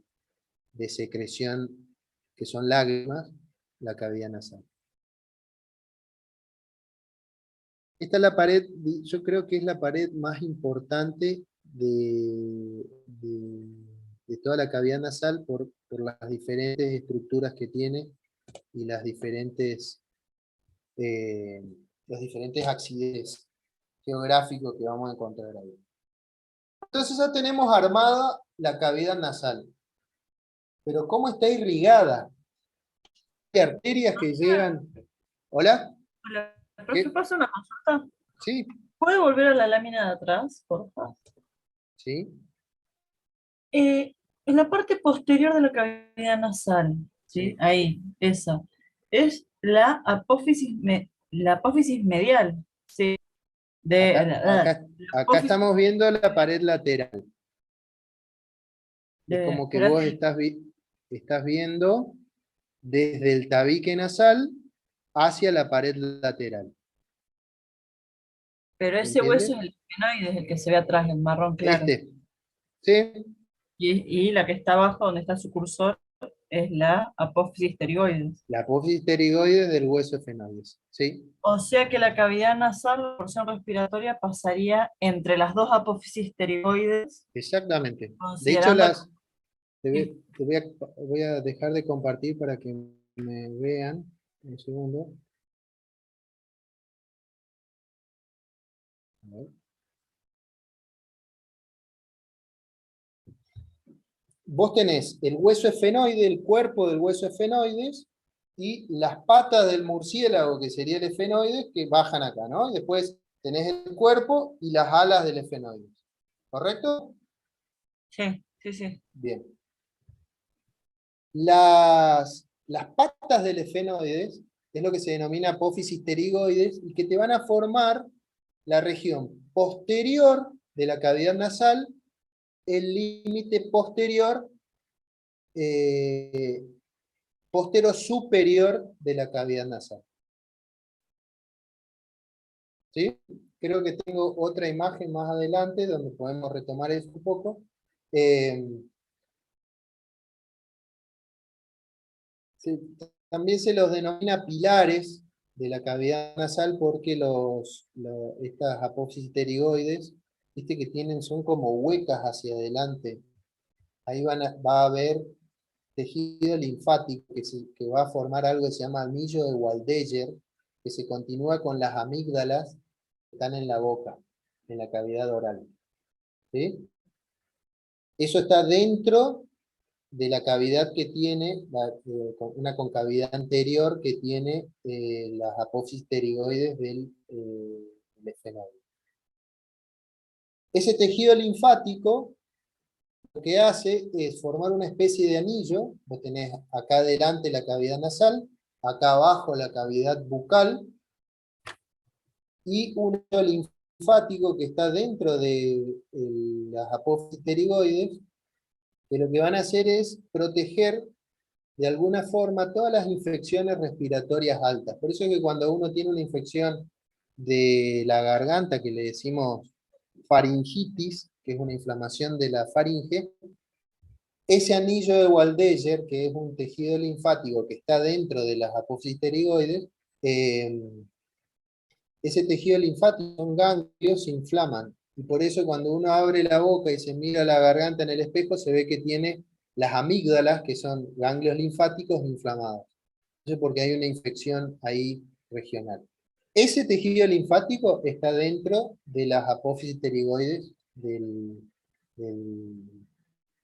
Speaker 1: secreción, que son lágrimas, la cavidad nasal. Esta es la pared, yo creo que es la pared más importante de toda la cavidad nasal por las diferentes estructuras que tiene y los diferentes accidentes geográficos que vamos a encontrar ahí. Entonces ya tenemos armada la cavidad nasal. Pero ¿cómo está irrigada? Hay arterias que llegan... ¿Hola?
Speaker 5: Hola, profe, ¿pasa una consulta?
Speaker 1: Sí,
Speaker 5: ¿Puede volver a la lámina de atrás, por favor?
Speaker 1: sí.
Speaker 5: En la parte posterior de la cavidad nasal, ¿sí?
Speaker 1: Sí.
Speaker 5: Ahí, esa. Es la apófisis medial, ¿sí? De,
Speaker 1: Acá estamos viendo la pared lateral. Es como que
Speaker 5: pero
Speaker 1: vos estás viendo desde el tabique nasal hacia la pared lateral.
Speaker 5: pero
Speaker 1: ¿Se
Speaker 5: ese hueso
Speaker 1: entiende?
Speaker 5: es el esfenoide, es el que se ve atrás, el marrón claro.
Speaker 1: ¿Sí?
Speaker 5: Y la que está abajo, donde está su cursor, es la apófisis pterigoides.
Speaker 1: La apófisis pterigoides del hueso efenoides. ¿Sí?
Speaker 5: O sea que la cavidad nasal, la porción respiratoria, pasaría entre las dos apófisis pterigoides,
Speaker 1: Exactamente. De hecho,
Speaker 5: considerando...
Speaker 1: voy a dejar de compartir para que me vean. Un segundo. A ver. Vos tenés el hueso efenoide, el cuerpo del hueso efenoides, y las patas del murciélago, que sería el efenoides, que bajan acá, ¿no? Y después tenés el cuerpo y las alas del efenoides. ¿Correcto?
Speaker 5: Sí, sí, sí.
Speaker 1: Bien. Las patas del efenoides es lo que se denomina apófisis pterigoides y que te van a formar la región posterior de la cavidad nasal, el límite posterior postero superior de la cavidad nasal. ¿Sí? Creo que tengo otra imagen más adelante donde podemos retomar eso un poco. También se los denomina pilares de la cavidad nasal porque estas apófisis pterigoides, viste que son como huecas hacia adelante. Ahí va a haber tejido linfático que va a formar algo que se llama anillo de Waldeyer, que se continúa con las amígdalas que están en la boca, en la cavidad oral. ¿Sí? Eso está dentro de la cavidad que tiene, una concavidad anterior que tiene las apófisis pterigoides del efenoide. Ese tejido linfático lo que hace es formar una especie de anillo. Vos tenés acá adelante la cavidad nasal, acá abajo la cavidad bucal, y un anillo linfático que está dentro de las apófisis pterigoides, que lo que van a hacer es proteger de alguna forma todas las infecciones respiratorias altas. Por eso es que cuando uno tiene una infección de la garganta, que le decimos faringitis, que es una inflamación de la faringe, ese anillo de Waldeyer, que es un tejido linfático que está dentro de las apófisis pterigoides, ese tejido linfático, son ganglios, se inflaman. Y por eso cuando uno abre la boca y se mira la garganta en el espejo, se ve que tiene las amígdalas, que son ganglios linfáticos inflamados. Eso es porque hay una infección ahí regional. Ese tejido linfático está dentro de las apófisis pterigoides del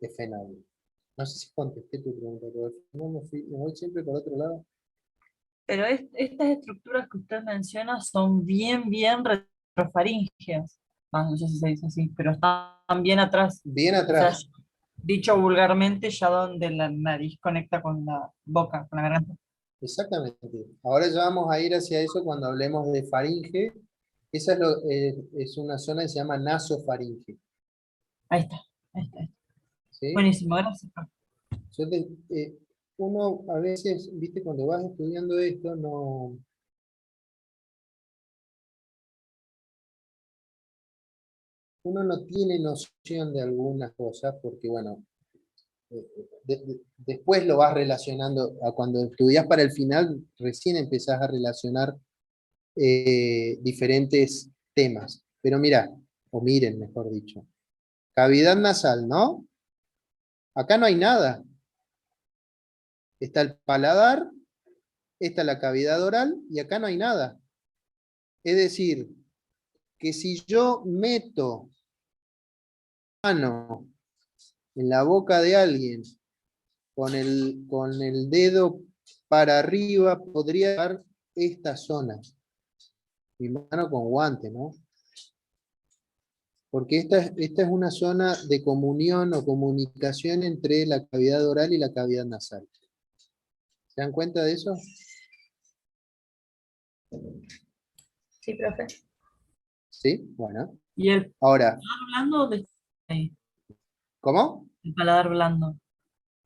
Speaker 1: efenoide. No sé si contesté tu pregunta, pero no me voy siempre por otro lado.
Speaker 5: Pero estas estructuras que usted menciona son bien retrofaríngeas. No sé si se dice así, pero están bien atrás.
Speaker 1: Bien
Speaker 5: O sea,
Speaker 1: atrás.
Speaker 5: dicho vulgarmente, ya donde la nariz conecta con la boca, con la garganta.
Speaker 1: Exactamente. Ahora ya vamos a ir hacia eso cuando hablemos de faringe. Esa es una zona que se llama nasofaringe.
Speaker 5: Ahí está, ahí está.
Speaker 1: ¿Sí?
Speaker 5: Buenísimo, gracias.
Speaker 1: Uno a veces, viste, cuando vas estudiando esto, uno no tiene noción de algunas cosas, porque bueno, después lo vas relacionando, cuando estudias para el final, recién empezás a relacionar diferentes temas. Pero mira, o miren, mejor dicho. Cavidad nasal, ¿no? Acá no hay nada. Está el paladar, está la cavidad oral y acá no hay nada. Es decir, que si yo meto mano en la boca de alguien con el dedo para arriba, podría dar esta zona. Mi mano con guante, ¿no? Porque esta es una zona de comunión o comunicación entre la cavidad oral y la cavidad nasal. ¿Se dan cuenta de eso?
Speaker 5: Sí, profe.
Speaker 1: ¿Sí? Bueno.
Speaker 5: ¿Y el
Speaker 1: Ahora,
Speaker 5: paladar blando de ahí?
Speaker 1: ¿cómo?
Speaker 5: El paladar blando,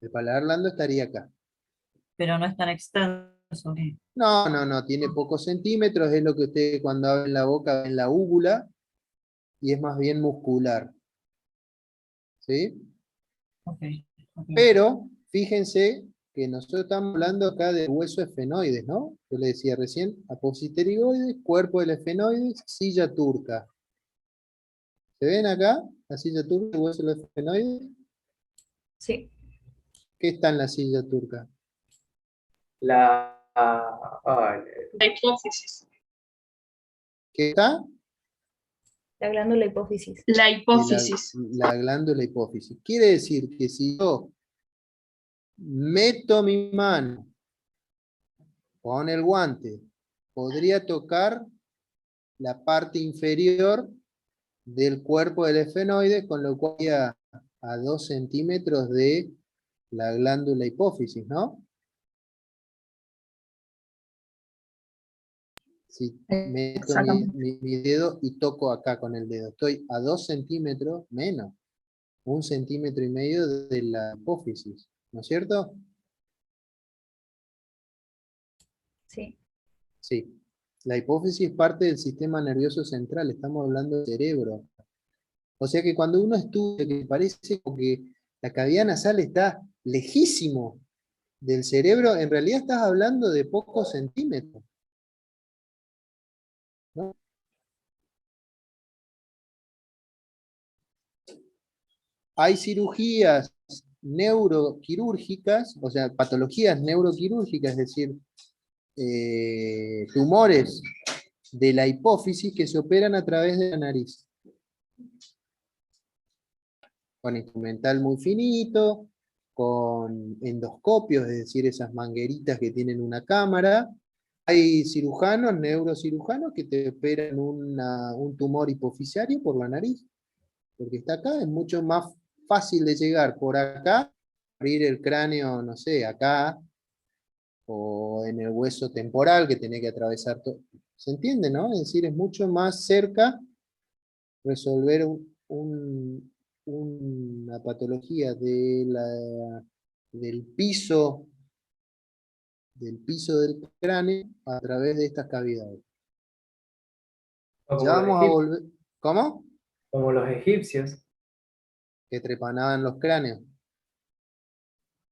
Speaker 1: El paladar blando estaría acá.
Speaker 5: pero no es tan extenso. ¿Sí?
Speaker 1: No, no, no, tiene pocos centímetros, es lo que usted cuando abre la boca en la úvula, y es más bien muscular. ¿Sí?
Speaker 5: Ok, ok.
Speaker 1: Pero, fíjense que nosotros estamos hablando acá del hueso esfenoides, ¿no? Yo le decía recién, apocipterigoides, cuerpo del esfenoides, silla turca. ¿Se ven acá? La silla turca, el hueso del esfenoides.
Speaker 3: Sí.
Speaker 1: ¿Qué está en la silla turca?
Speaker 2: Ay,
Speaker 3: La hipófisis.
Speaker 1: ¿Qué está?
Speaker 6: La glándula hipófisis.
Speaker 3: La
Speaker 1: Y
Speaker 3: hipófisis.
Speaker 1: la glándula hipófisis. Quiere decir que si yo meto mi mano con el guante, podría tocar la parte inferior del cuerpo del esfenoide, con lo cual a 2 centímetros de la glándula hipófisis, ¿no? Si meto
Speaker 3: Exactamente.
Speaker 1: mi dedo y toco acá con el dedo, estoy a 2 centímetros menos, 1,5 centímetros de la hipófisis, ¿no es cierto?
Speaker 6: Sí.
Speaker 1: Sí. La hipófisis es parte del sistema nervioso central, estamos hablando del cerebro. O sea que cuando uno estudia que parece como que la cavidad nasal está lejísimo del cerebro, en realidad estás hablando de pocos centímetros, ¿no? Hay cirugías neuroquirúrgicas, o sea, patologías neuroquirúrgicas, es decir, tumores de la hipófisis que se operan a través de la nariz. Con instrumental muy finito, con endoscopios, es decir, esas mangueritas que tienen una cámara. Hay cirujanos, neurocirujanos, que te operan un tumor hipofisiario por la nariz, porque está acá, es mucho más fácil de llegar por acá, abrir el cráneo, no sé, acá, o en el hueso temporal que tiene que atravesar todo. ¿Se entiende, no? Es decir, es mucho más cerca resolver una patología del piso del cráneo a través de estas cavidades.
Speaker 2: o
Speaker 1: Ya vamos a volver. ¿Cómo?
Speaker 2: como los egipcios,
Speaker 1: Que trepanaban los cráneos.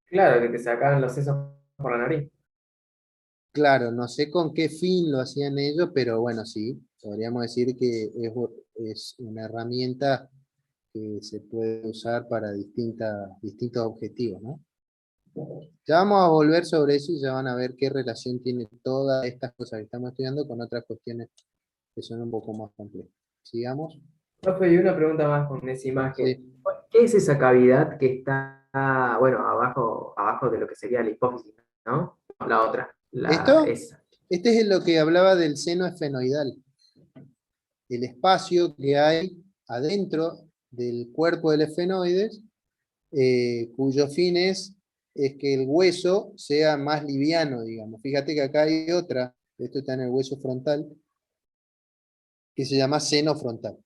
Speaker 2: claro, que te sacaban los sesos por la nariz.
Speaker 1: Claro, no sé con qué fin lo hacían ellos, pero bueno, sí, podríamos decir que es una herramienta que se puede usar para distintos objetivos, ¿no? Ya vamos a volver sobre eso y ya van a ver qué relación tiene todas estas cosas que estamos estudiando con otras cuestiones que son un poco más complejas. Sigamos.
Speaker 2: Profe, y una pregunta más con esa imagen.
Speaker 1: Sí.
Speaker 2: ¿Qué es esa cavidad que está, bueno, abajo de lo que sería la hipófisis, ¿no? La otra,
Speaker 1: Esto,
Speaker 2: esa.
Speaker 1: este es lo que hablaba del seno esfenoidal, el espacio que hay adentro del cuerpo del esfenoides, cuyo fin es que el hueso sea más liviano, digamos. Fíjate que acá hay otra, esto está en el hueso frontal, que se llama seno frontal.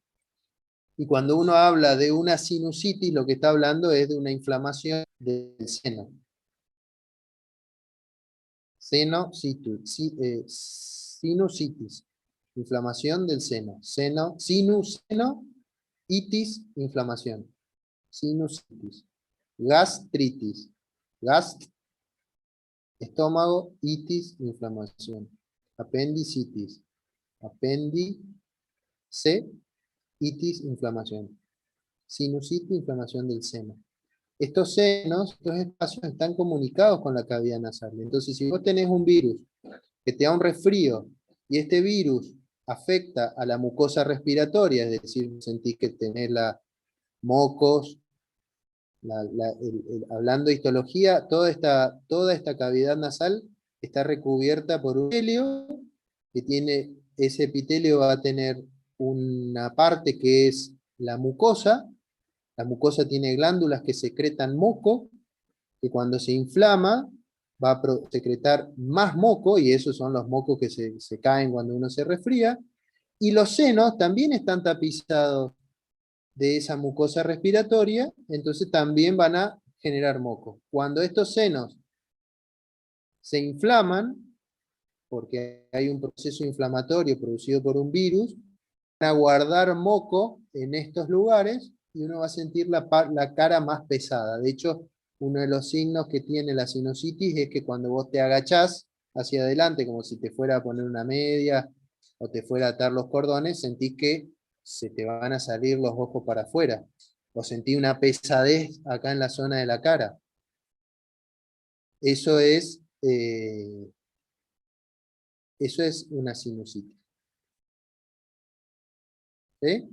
Speaker 1: Y cuando uno habla de una sinusitis, lo que está hablando es de una inflamación del seno. Sinusitis, inflamación del seno. Seno, itis, inflamación. Sinusitis. Gastritis. Gast, estómago, itis, inflamación. Apendicitis. Apéndice, itis, inflamación. Sinusitis, inflamación del seno. Estos senos, estos espacios están comunicados con la cavidad nasal. Entonces, si vos tenés un virus que te da un resfrío y este virus afecta a la mucosa respiratoria, es decir, sentís que tenés mocos, hablando de histología, toda esta cavidad nasal está recubierta por un epitelio que tiene, ese epitelio va a tener una parte que es la mucosa tiene glándulas que secretan moco, que cuando se inflama va a secretar más moco, y esos son los mocos que se caen cuando uno se resfría, Y los senos también están tapizados de esa mucosa respiratoria, entonces también van a generar moco. Cuando estos senos se inflaman, porque hay un proceso inflamatorio producido por un virus, van a guardar moco en estos lugares y uno va a sentir la cara más pesada. De hecho, uno de los signos que tiene la sinusitis es que cuando vos te agachás hacia adelante, como si te fuera a poner una media o te fuera a atar los cordones, sentís que se te van a salir los ojos para afuera. O sentí una pesadez acá en la zona de la cara. Eso es una sinusitis. ¿Sí?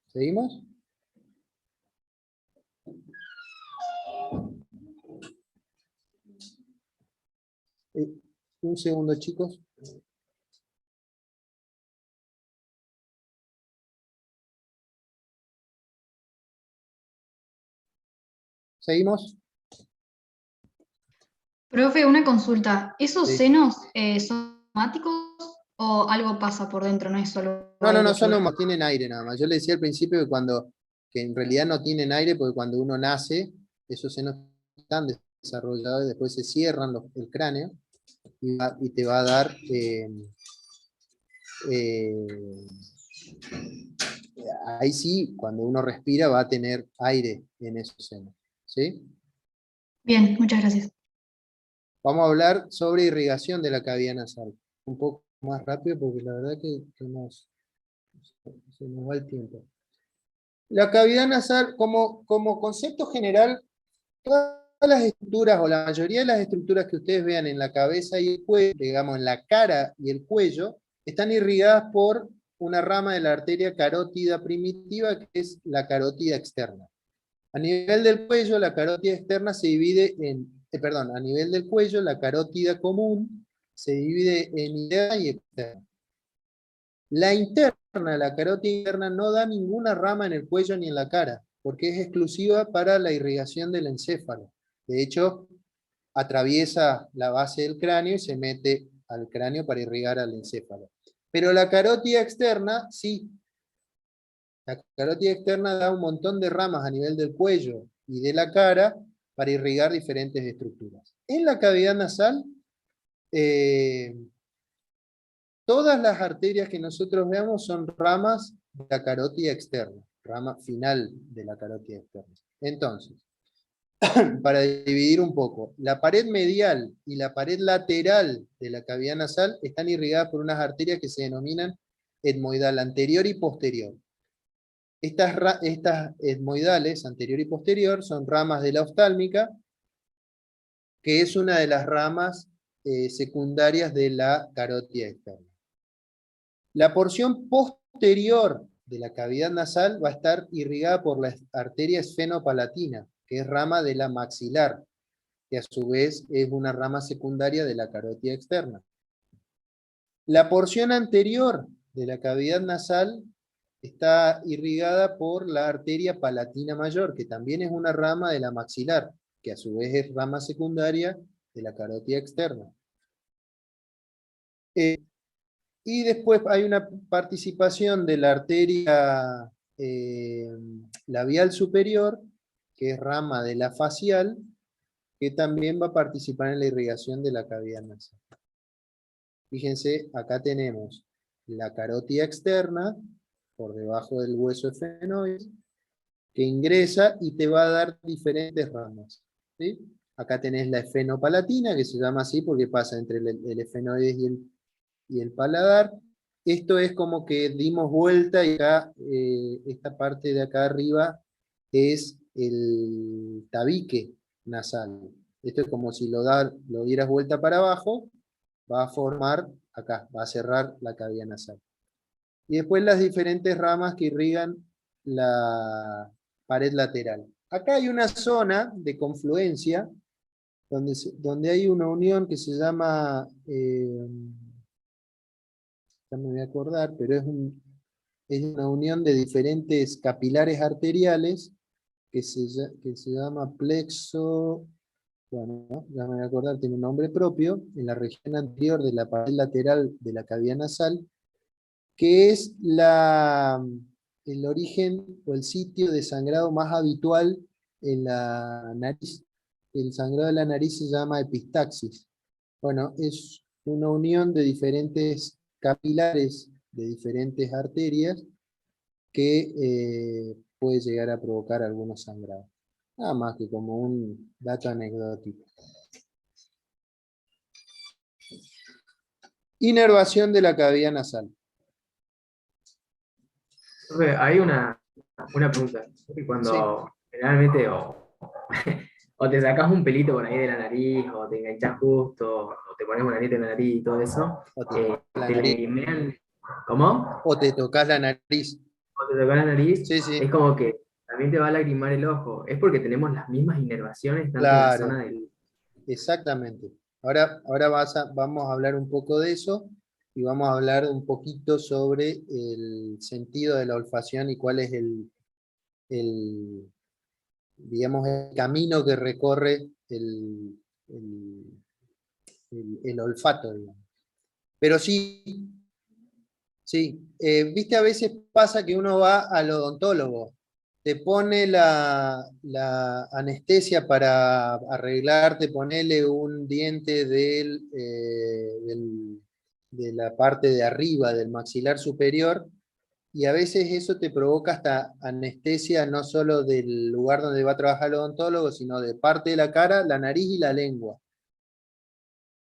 Speaker 1: ¿Seguimos? Un segundo, chicos. ¿Seguimos?
Speaker 7: Profe, una consulta. ¿Esos
Speaker 1: Sí.
Speaker 7: senos son somáticos o algo pasa por dentro? No es solo
Speaker 1: No,
Speaker 7: aire
Speaker 1: solo
Speaker 7: que-
Speaker 1: tienen aire nada más. Yo le decía al principio que en realidad no tienen aire porque cuando uno nace, esos senos están desarrollados y después se cierran el cráneo y te va a dar ahí sí, cuando uno respira va a tener aire en esos senos. ¿Sí?
Speaker 7: Bien, muchas gracias.
Speaker 1: Vamos a hablar sobre irrigación de la cavidad nasal. Un poco más rápido porque la verdad que se nos va el tiempo. La cavidad nasal, como concepto general, todas las estructuras o la mayoría de las estructuras que ustedes vean en la cabeza y el cuello, digamos en la cara y el cuello, están irrigadas por una rama de la arteria carótida primitiva que es la carótida externa. A nivel del cuello, la carótida externa se divide a nivel del cuello, la carótida común se divide en interna y externa. La interna, la carótida interna, no da ninguna rama en el cuello ni en la cara, porque es exclusiva para la irrigación del encéfalo. De hecho, atraviesa la base del cráneo y se mete al cráneo para irrigar al encéfalo. Pero la carótida externa, sí. La carótida externa da un montón de ramas a nivel del cuello y de la cara para irrigar diferentes estructuras. En la cavidad nasal, todas las arterias que nosotros veamos son ramas de la carótida externa, rama final de la carótida externa. Entonces, para dividir un poco, la pared medial y la pared lateral de la cavidad nasal están irrigadas por unas arterias que se denominan etmoidal anterior y posterior. Estas etmoidales, anterior y posterior, son ramas de la oftálmica, que es una de las ramas secundarias de la carótida externa. La porción posterior de la cavidad nasal va a estar irrigada por la arteria esfenopalatina, que es rama de la maxilar, que a su vez es una rama secundaria de la carótida externa. La porción anterior de la cavidad nasal está irrigada por la arteria palatina mayor, que también es una rama de la maxilar, que a su vez es rama secundaria de la carótida externa. Y después hay una participación de la arteria labial superior, que es rama de la facial, que también va a participar en la irrigación de la cavidad nasal. Fíjense, acá tenemos la carótida externa, por debajo del hueso efenoides, que ingresa y te va a dar diferentes ramas. ¿Sí? Acá tenés la esfenopalatina, que se llama así porque pasa entre el efenoides y el paladar. Esto es como que dimos vuelta y acá, esta parte de acá arriba es el tabique nasal. Esto es como si lo dieras vuelta para abajo, va a formar acá, va a cerrar la cavidad nasal. Y después las diferentes ramas que irrigan la pared lateral. Acá hay una zona de confluencia donde hay una unión que se llama, ya me voy a acordar, pero es una unión de diferentes capilares arteriales que se llama plexo, bueno, ya me voy a acordar, tiene un nombre propio, en la región anterior de la pared lateral de la cavidad nasal, que es el origen o el sitio de sangrado más habitual en la nariz. El sangrado de la nariz se llama epistaxis. Bueno, es una unión de diferentes capilares, de diferentes arterias, que puede llegar a provocar algunos sangrados. Nada más que como un dato anecdótico. Inervación de la cavidad nasal.
Speaker 2: Profe, hay una pregunta. Que cuando generalmente o te sacas un pelito por ahí de la nariz, o te enganchas justo, o te pones un anito en la nariz y todo eso,
Speaker 1: O te tocas la
Speaker 2: te
Speaker 1: nariz.
Speaker 2: lagrimean. ¿Cómo?
Speaker 1: O te tocas la nariz.
Speaker 2: O te tocas la nariz,
Speaker 1: Sí, sí,
Speaker 2: es como que también te va a lagrimar el ojo. Es porque tenemos las mismas inervaciones tanto en la
Speaker 1: claro,
Speaker 2: zona del.
Speaker 1: exactamente. Ahora vamos a hablar un poco de eso y vamos a hablar un poquito sobre el sentido de la olfacción y cuál es digamos, el camino que recorre el olfato, digamos. Pero sí, viste, a veces pasa que uno va al odontólogo, te pone la anestesia para arreglarte, ponele un diente de la parte de arriba del maxilar superior, y a veces eso te provoca hasta anestesia no solo del lugar donde va a trabajar el odontólogo, sino de parte de la cara, la nariz y la lengua.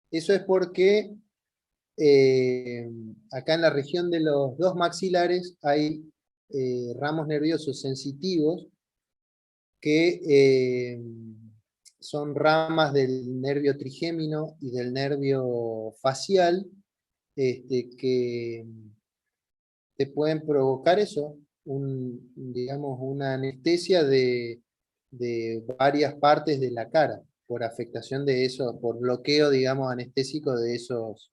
Speaker 1: Eso es porque acá en la región de los dos maxilares hay ramos nerviosos sensitivos que son ramas del nervio trigémino y del nervio facial, que te pueden provocar eso, digamos, una anestesia de varias partes de la cara, por afectación de eso, por bloqueo, digamos, anestésico de esos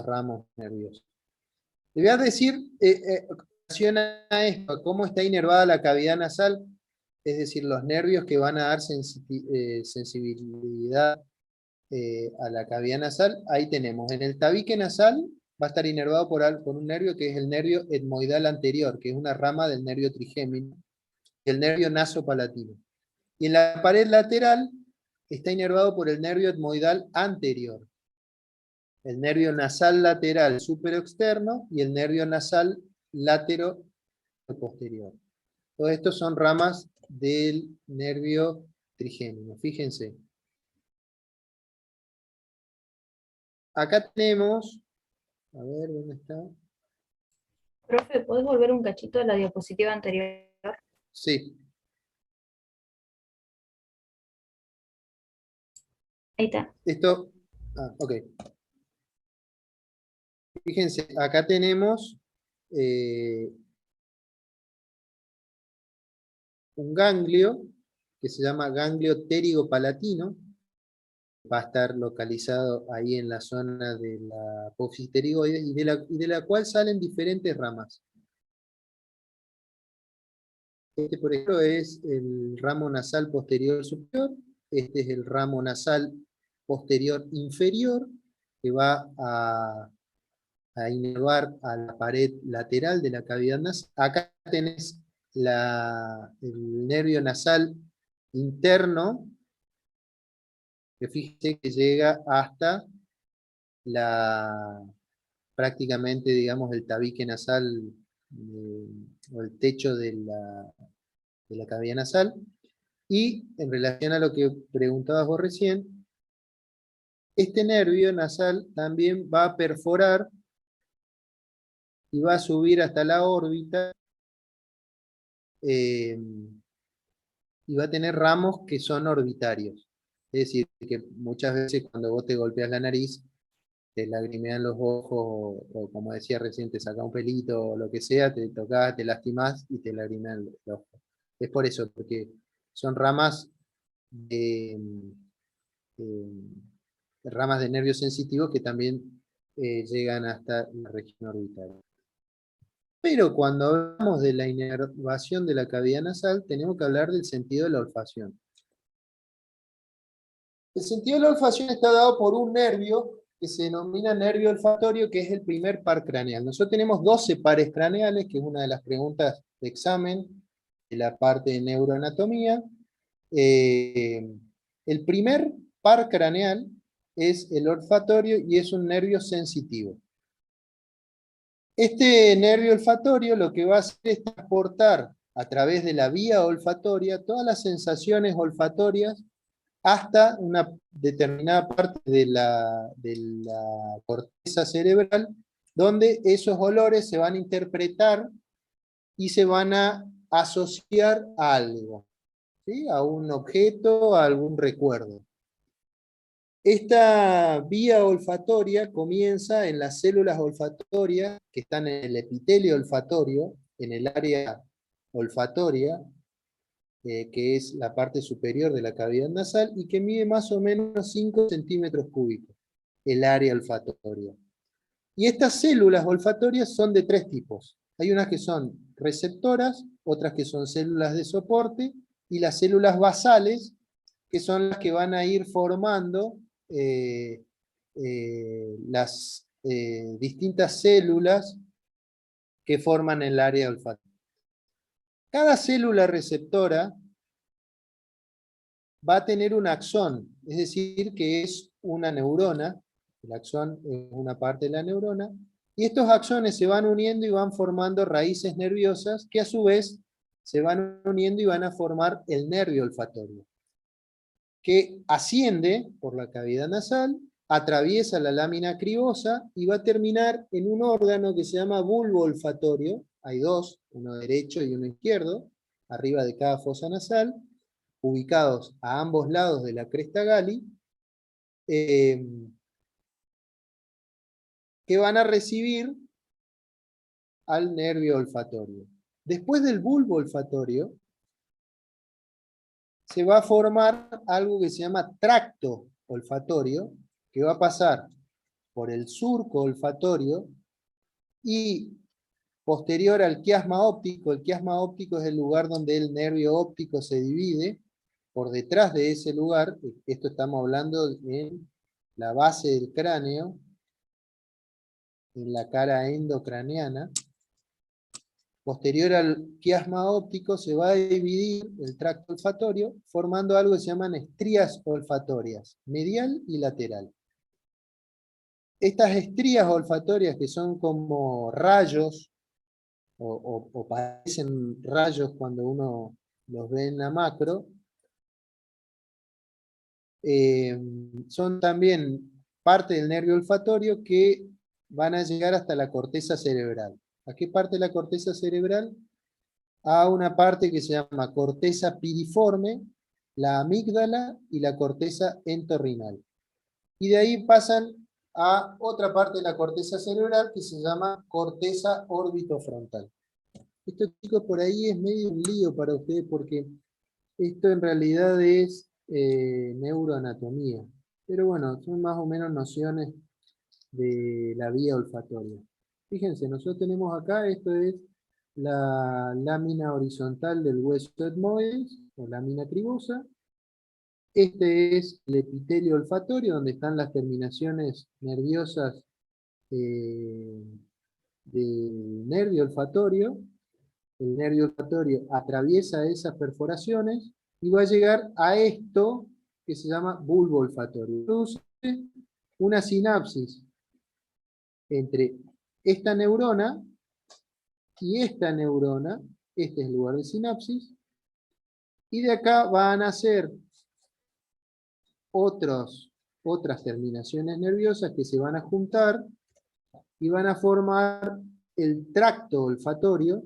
Speaker 1: ramos nerviosos. Le voy a decir, relación a esto, cómo está inervada la cavidad nasal, es decir, los nervios que van a dar sensibilidad a la cavidad nasal. Ahí tenemos, en el tabique nasal va a estar inervado por un nervio que es el nervio etmoidal anterior, que es una rama del nervio trigémino, el nervio nasopalatino. Y en la pared lateral está inervado por el nervio etmoidal anterior, el nervio nasal lateral superoexterno y el nervio nasal latero posterior. Todos estos son ramas del nervio trigémino. Fíjense. Acá tenemos, a ver, ¿dónde está?
Speaker 6: Profe, ¿podés volver un cachito a la diapositiva anterior?
Speaker 1: Sí,
Speaker 6: Ahí está.
Speaker 1: esto, ok. Fíjense, acá tenemos un ganglio que se llama ganglio pterigopalatino, va a estar localizado ahí en la zona de la apófisis pterigoide y de la cual salen diferentes ramas. Este, por ejemplo, es el ramo nasal posterior superior, este es el ramo nasal posterior inferior, que va a inervar a la pared lateral de la cavidad nasal. Acá tenés el nervio nasal interno, que fíjate que llega hasta prácticamente, digamos, el tabique nasal o el techo de la cavidad nasal. Y en relación a lo que preguntabas vos recién, este nervio nasal también va a perforar y va a subir hasta la órbita y va a tener ramos que son orbitarios. Es decir, que muchas veces cuando vos te golpeas la nariz, te lagrimean los ojos, o como decía recién, te saca un pelito o lo que sea, te tocas, te lastimás y te lagrimean los ojos. Es por eso, porque son ramas ramas de nervios sensitivos que también llegan hasta la región orbital. Pero cuando hablamos de la inervación de la cavidad nasal, tenemos que hablar del sentido de la olfacción. El sentido de la olfacción está dado por un nervio que se denomina nervio olfatorio, que es el primer par craneal. Nosotros tenemos 12 pares craneales, que es una de las preguntas de examen de la parte de neuroanatomía. El primer par craneal es el olfatorio y es un nervio sensitivo. Este nervio olfatorio lo que va a hacer es transportar a través de la vía olfatoria todas las sensaciones olfatorias hasta una determinada parte de la corteza cerebral, donde esos olores se van a interpretar y se van a asociar a algo, ¿sí? A un objeto, a algún recuerdo. Esta vía olfatoria comienza en las células olfatorias que están en el epitelio olfatorio, en el área olfatoria, que es la parte superior de la cavidad nasal y que mide más o menos 5 centímetros cúbicos, el área olfatoria. Y estas células olfatorias son de 3 tipos. Hay unas que son receptoras, otras que son células de soporte, y las células basales, que son las que van a ir formando las distintas células que forman el área olfatoria. Cada célula receptora va a tener un axón, es decir, que es una neurona. El axón es una parte de la neurona, y estos axones se van uniendo y van formando raíces nerviosas que a su vez se van uniendo y van a formar el nervio olfatorio, que asciende por la cavidad nasal, atraviesa la lámina cribosa y va a terminar en un órgano que se llama bulbo olfatorio. Hay dos, uno derecho y uno izquierdo, arriba de cada fosa nasal, ubicados a ambos lados de la cresta Galli, que van a recibir al nervio olfatorio. Después del bulbo olfatorio, se va a formar algo que se llama tracto olfatorio, que va a pasar por el surco olfatorio y posterior al quiasma óptico. El quiasma óptico es el lugar donde el nervio óptico se divide. Por detrás de ese lugar, esto estamos hablando en la base del cráneo, en la cara endocraneana. Posterior al quiasma óptico se va a dividir el tracto olfatorio formando algo que se llaman estrías olfatorias, medial y lateral. Estas estrías olfatorias, que son como rayos, o parecen rayos cuando uno los ve en la macro, son también parte del nervio olfatorio que van a llegar hasta la corteza cerebral. ¿A qué parte de la corteza cerebral? A una parte que se llama corteza piriforme, la amígdala y la corteza entorrinal. Y de ahí pasan a otra parte de la corteza cerebral que se llama corteza orbitofrontal. Esto, chicos, por ahí es medio un lío para ustedes porque esto en realidad es neuroanatomía. Pero bueno, son más o menos nociones de la vía olfatoria. Fíjense, nosotros tenemos acá, esto es la lámina horizontal del hueso etmoides, o lámina cribosa. Este es el epitelio olfatorio, donde están las terminaciones nerviosas del nervio olfatorio. El nervio olfatorio atraviesa esas perforaciones y va a llegar a esto que se llama bulbo olfatorio. Produce una sinapsis entre esta neurona y esta neurona, este es el lugar de sinapsis, y de acá van a nacer otras terminaciones nerviosas que se van a juntar y van a formar el tracto olfatorio,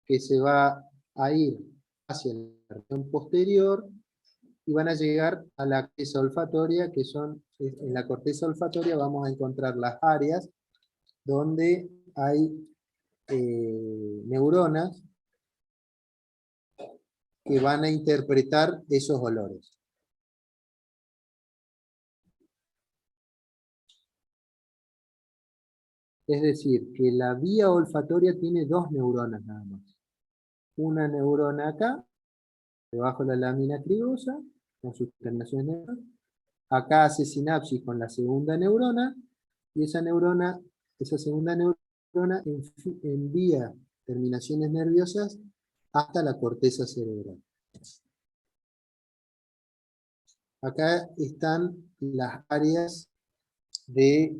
Speaker 1: que se va a ir hacia la región posterior y van a llegar a la corteza olfatoria, que son, en la corteza olfatoria vamos a encontrar las áreas donde hay neuronas que van a interpretar esos olores. Es decir, que la vía olfatoria tiene dos neuronas nada más. Una neurona acá, debajo de la lámina cribosa, con sus terminaciones nerviosas. Acá hace sinapsis con la segunda neurona, y esa segunda neurona envía terminaciones nerviosas hasta la corteza cerebral. Acá están las áreas de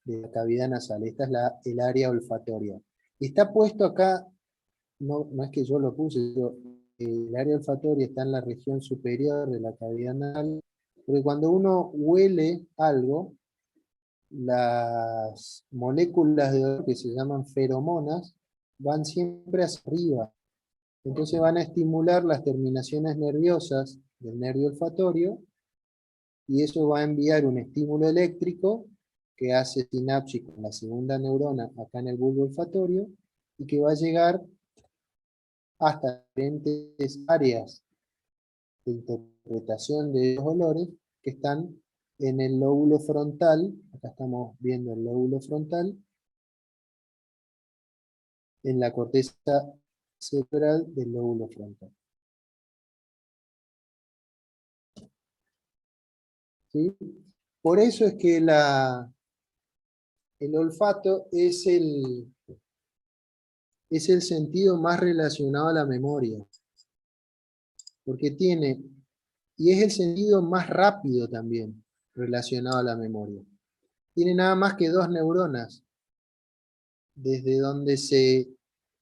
Speaker 1: la cavidad nasal. Esta es el área olfatoria. Está puesto acá, no es que yo lo puse, pero el área olfatoria está en la región superior de la cavidad nasal, porque cuando uno huele algo, las moléculas de olor que se llaman feromonas van siempre hacia arriba. Entonces van a estimular las terminaciones nerviosas del nervio olfatorio, y eso va a enviar un estímulo eléctrico que hace sinapsis con la segunda neurona acá en el bulbo olfatorio, y que va a llegar hasta diferentes áreas de interpretación de los olores que están en el lóbulo frontal. Acá estamos viendo el lóbulo frontal, en la corteza cerebral del lóbulo frontal. ¿Sí? Por eso es que el olfato es el sentido más relacionado a la memoria, porque y es el sentido más rápido también relacionado a la memoria. Tiene nada más que 2 neuronas, desde donde se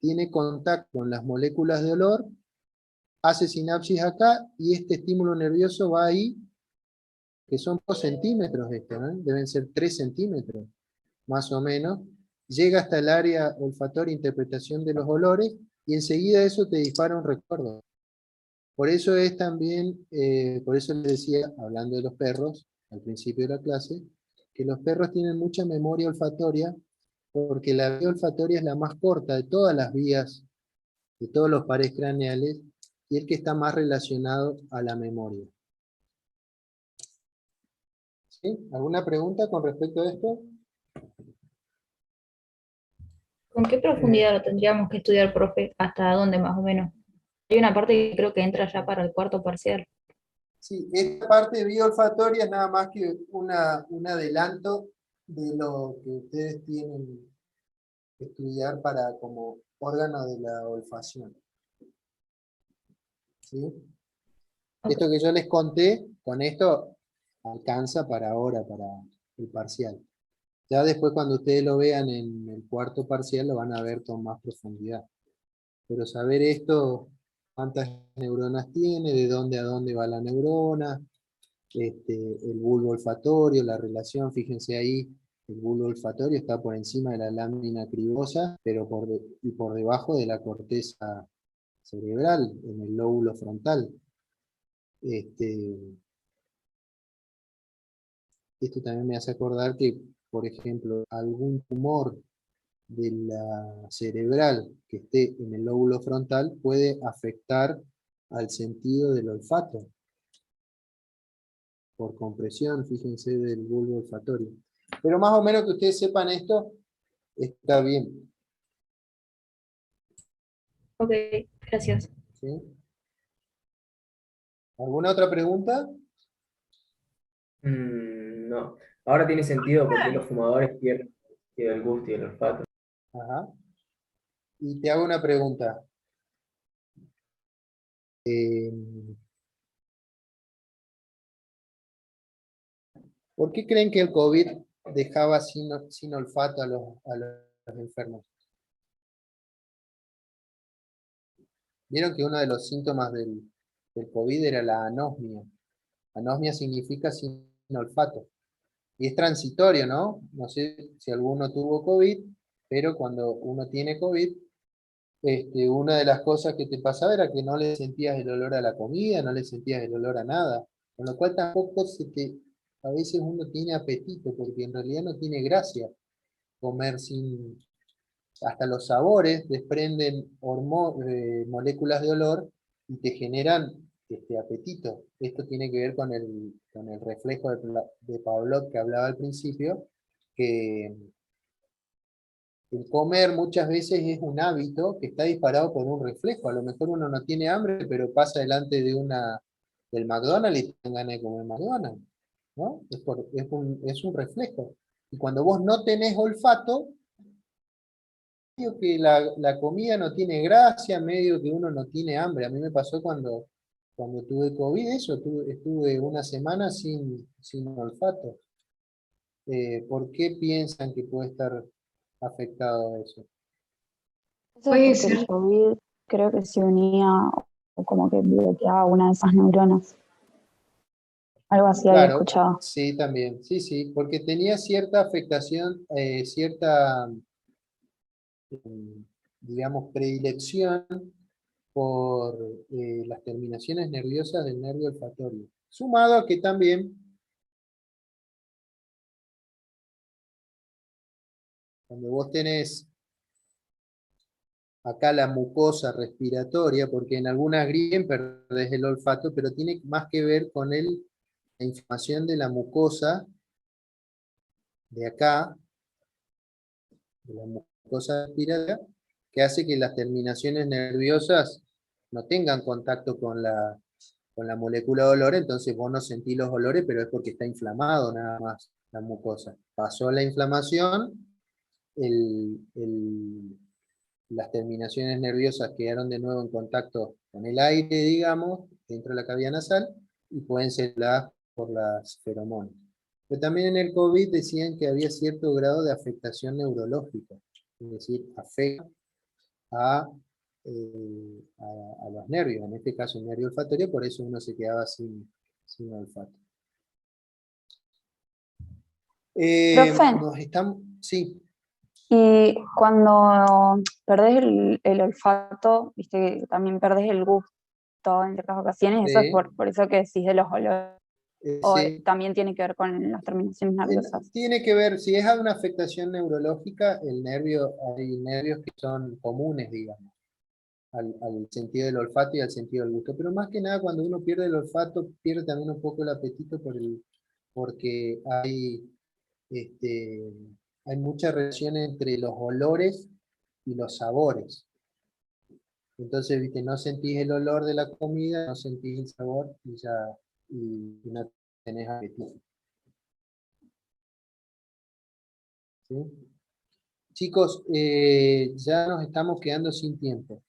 Speaker 1: tiene contacto con las moléculas de olor, hace sinapsis acá, y este estímulo nervioso va ahí, que son 2 centímetros esto, ¿no? Deben ser 3 centímetros, más o menos, llega hasta el área olfatoria, interpretación de los olores, y enseguida eso te dispara un recuerdo. Por eso es también, por eso les decía, hablando de los perros, al principio de la clase, que los perros tienen mucha memoria olfatoria, porque la vía olfatoria es la más corta de todas las vías, de todos los pares craneales, y el que está más relacionado a la memoria. ¿Sí? ¿Alguna pregunta con respecto a esto?
Speaker 6: ¿Con qué profundidad lo tendríamos que estudiar, profe? ¿Hasta dónde más o menos? Hay una parte que creo que entra ya para el cuarto parcial.
Speaker 1: Sí, esta parte bioolfatoria es nada más que un adelanto de lo que ustedes tienen que estudiar para como órgano de la olfacción. ¿Sí?
Speaker 6: Ok.
Speaker 1: Esto que yo les conté, con esto alcanza para ahora, para el parcial. Ya después cuando ustedes lo vean en el cuarto parcial lo van a ver con más profundidad. Pero saber esto, cuántas neuronas tiene, de dónde a dónde va la neurona, el bulbo olfatorio, la relación, fíjense ahí, el bulbo olfatorio está por encima de la lámina cribosa, pero por debajo de la corteza cerebral, en el lóbulo frontal. Esto también me hace acordar que, por ejemplo, algún tumor de la cerebral que esté en el lóbulo frontal puede afectar al sentido del olfato, por compresión, fíjense, del bulbo olfatorio. Pero más o menos que ustedes sepan esto, está bien.
Speaker 6: Ok, gracias.
Speaker 1: ¿Sí? ¿Alguna otra pregunta?
Speaker 2: No. Ahora tiene sentido porque los fumadores pierden el gusto y el olfato.
Speaker 1: Ajá. Y te hago una pregunta. Eh, ¿Por qué creen que el COVID dejaba sin olfato a los enfermos? Vieron que uno de los síntomas del COVID era la anosmia. Anosmia significa sin olfato. Y es transitorio, ¿no? No sé si alguno tuvo COVID, pero cuando uno tiene COVID, una de las cosas que te pasaba era que no le sentías el olor a la comida, no le sentías el olor a nada. Con lo cual tampoco a veces uno tiene apetito, porque en realidad no tiene gracia comer sin... Hasta los sabores desprenden moléculas de olor y te generan apetito. Esto tiene que ver con el reflejo de Pavlov que hablaba al principio, que El comer muchas veces es un hábito que está disparado por un reflejo. A lo mejor uno no tiene hambre, pero pasa delante del McDonald's y tiene ganas de comer McDonald's, ¿no? Es un reflejo. Y cuando vos no tenés olfato, medio que la comida no tiene gracia, medio que uno no tiene hambre. A mí me pasó cuando tuve COVID, estuve una semana sin olfato. ¿Por qué piensan que puede estar afectado a eso?
Speaker 4: Eso
Speaker 7: Puede
Speaker 4: es porque el
Speaker 7: ser.
Speaker 4: COVID creo que se unía o como que bloqueaba una de esas neuronas. Algo así había
Speaker 1: Claro,
Speaker 4: escuchado.
Speaker 1: sí, también, sí, porque tenía cierta afectación, cierta, digamos, predilección por las terminaciones nerviosas del nervio olfatorio. Sumado a que también, cuando vos tenés acá la mucosa respiratoria, porque en algunas grietas perdés el olfato, pero tiene más que ver con la inflamación de la mucosa de acá, de la mucosa respiratoria, que hace que las terminaciones nerviosas no tengan contacto con la molécula de olor, entonces vos no sentís los olores, pero es porque está inflamado nada más la mucosa. Pasó la inflamación, las terminaciones nerviosas quedaron de nuevo en contacto con el aire, digamos, dentro de la cavidad nasal, y pueden ser dadas por las feromonas. Pero también en el COVID decían que había cierto grado de afectación neurológica, es decir, afecta a, a los nervios, en este caso el nervio olfatorio, por eso uno se quedaba sin olfato.
Speaker 4: Profe,
Speaker 1: Nos están, sí,
Speaker 4: y cuando perdés el olfato, viste que también perdés el gusto en ciertas ocasiones, eso es por eso que decís de los olores, o
Speaker 1: sí.
Speaker 4: también tiene que ver con las terminaciones nerviosas.
Speaker 1: Tiene que ver, si es una afectación neurológica, hay nervios que son comunes, digamos, al sentido del olfato y al sentido del gusto. Pero más que nada, cuando uno pierde el olfato, pierde también un poco el apetito porque este, hay mucha relación entre los olores y los sabores. Entonces, viste, no sentís el olor de la comida, no sentís el sabor y no tenés apetito. ¿Sí? Chicos, ya nos estamos quedando sin tiempo.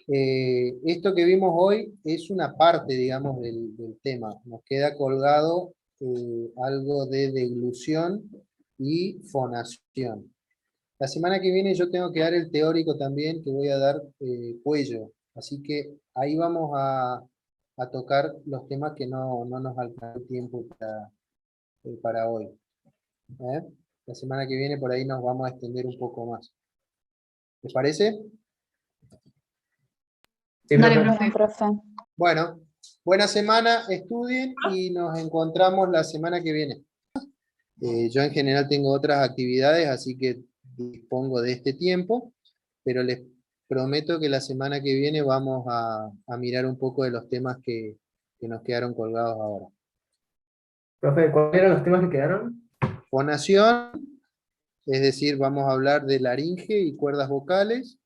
Speaker 1: Esto que vimos hoy es una parte, digamos, del tema. Nos queda colgado algo de deglución y fonación. La semana que viene yo tengo que dar el teórico también, que voy a dar cuello. Así que ahí vamos a tocar los temas que no nos alcanzó tiempo para hoy. ¿Eh? La semana que viene por ahí nos vamos a extender un poco más. ¿Les parece?
Speaker 2: Sí,
Speaker 7: Dale,
Speaker 2: profe.
Speaker 7: profe.
Speaker 1: Bueno, buena semana, estudien y nos encontramos la semana que viene. Yo en general tengo otras actividades, así que dispongo de este tiempo, pero les prometo que la semana que viene vamos a mirar un poco de los temas que nos quedaron colgados ahora.
Speaker 2: Profe, ¿cuáles eran los temas que quedaron?
Speaker 1: Fonación, es decir, vamos a hablar de laringe y cuerdas vocales.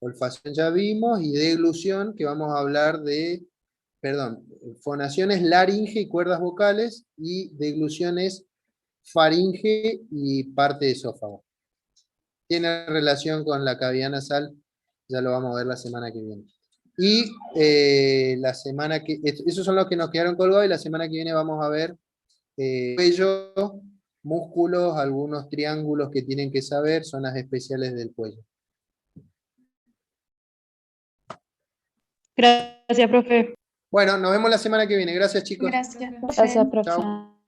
Speaker 1: Olfacción ya vimos, y deglución, que vamos a hablar de, perdón, fonación es laringe y cuerdas vocales, y deglución es faringe y parte de esófago. Tiene relación con la cavidad nasal, ya lo vamos a ver la semana que viene. Y esos son los que nos quedaron colgados, y la semana que viene vamos a ver cuello, músculos, algunos triángulos que tienen que saber, zonas especiales del cuello.
Speaker 6: Gracias, profe.
Speaker 1: Bueno, nos vemos la semana que viene. Gracias, chicos.
Speaker 7: Gracias, profe.
Speaker 4: Gracias, profe.
Speaker 1: Chao.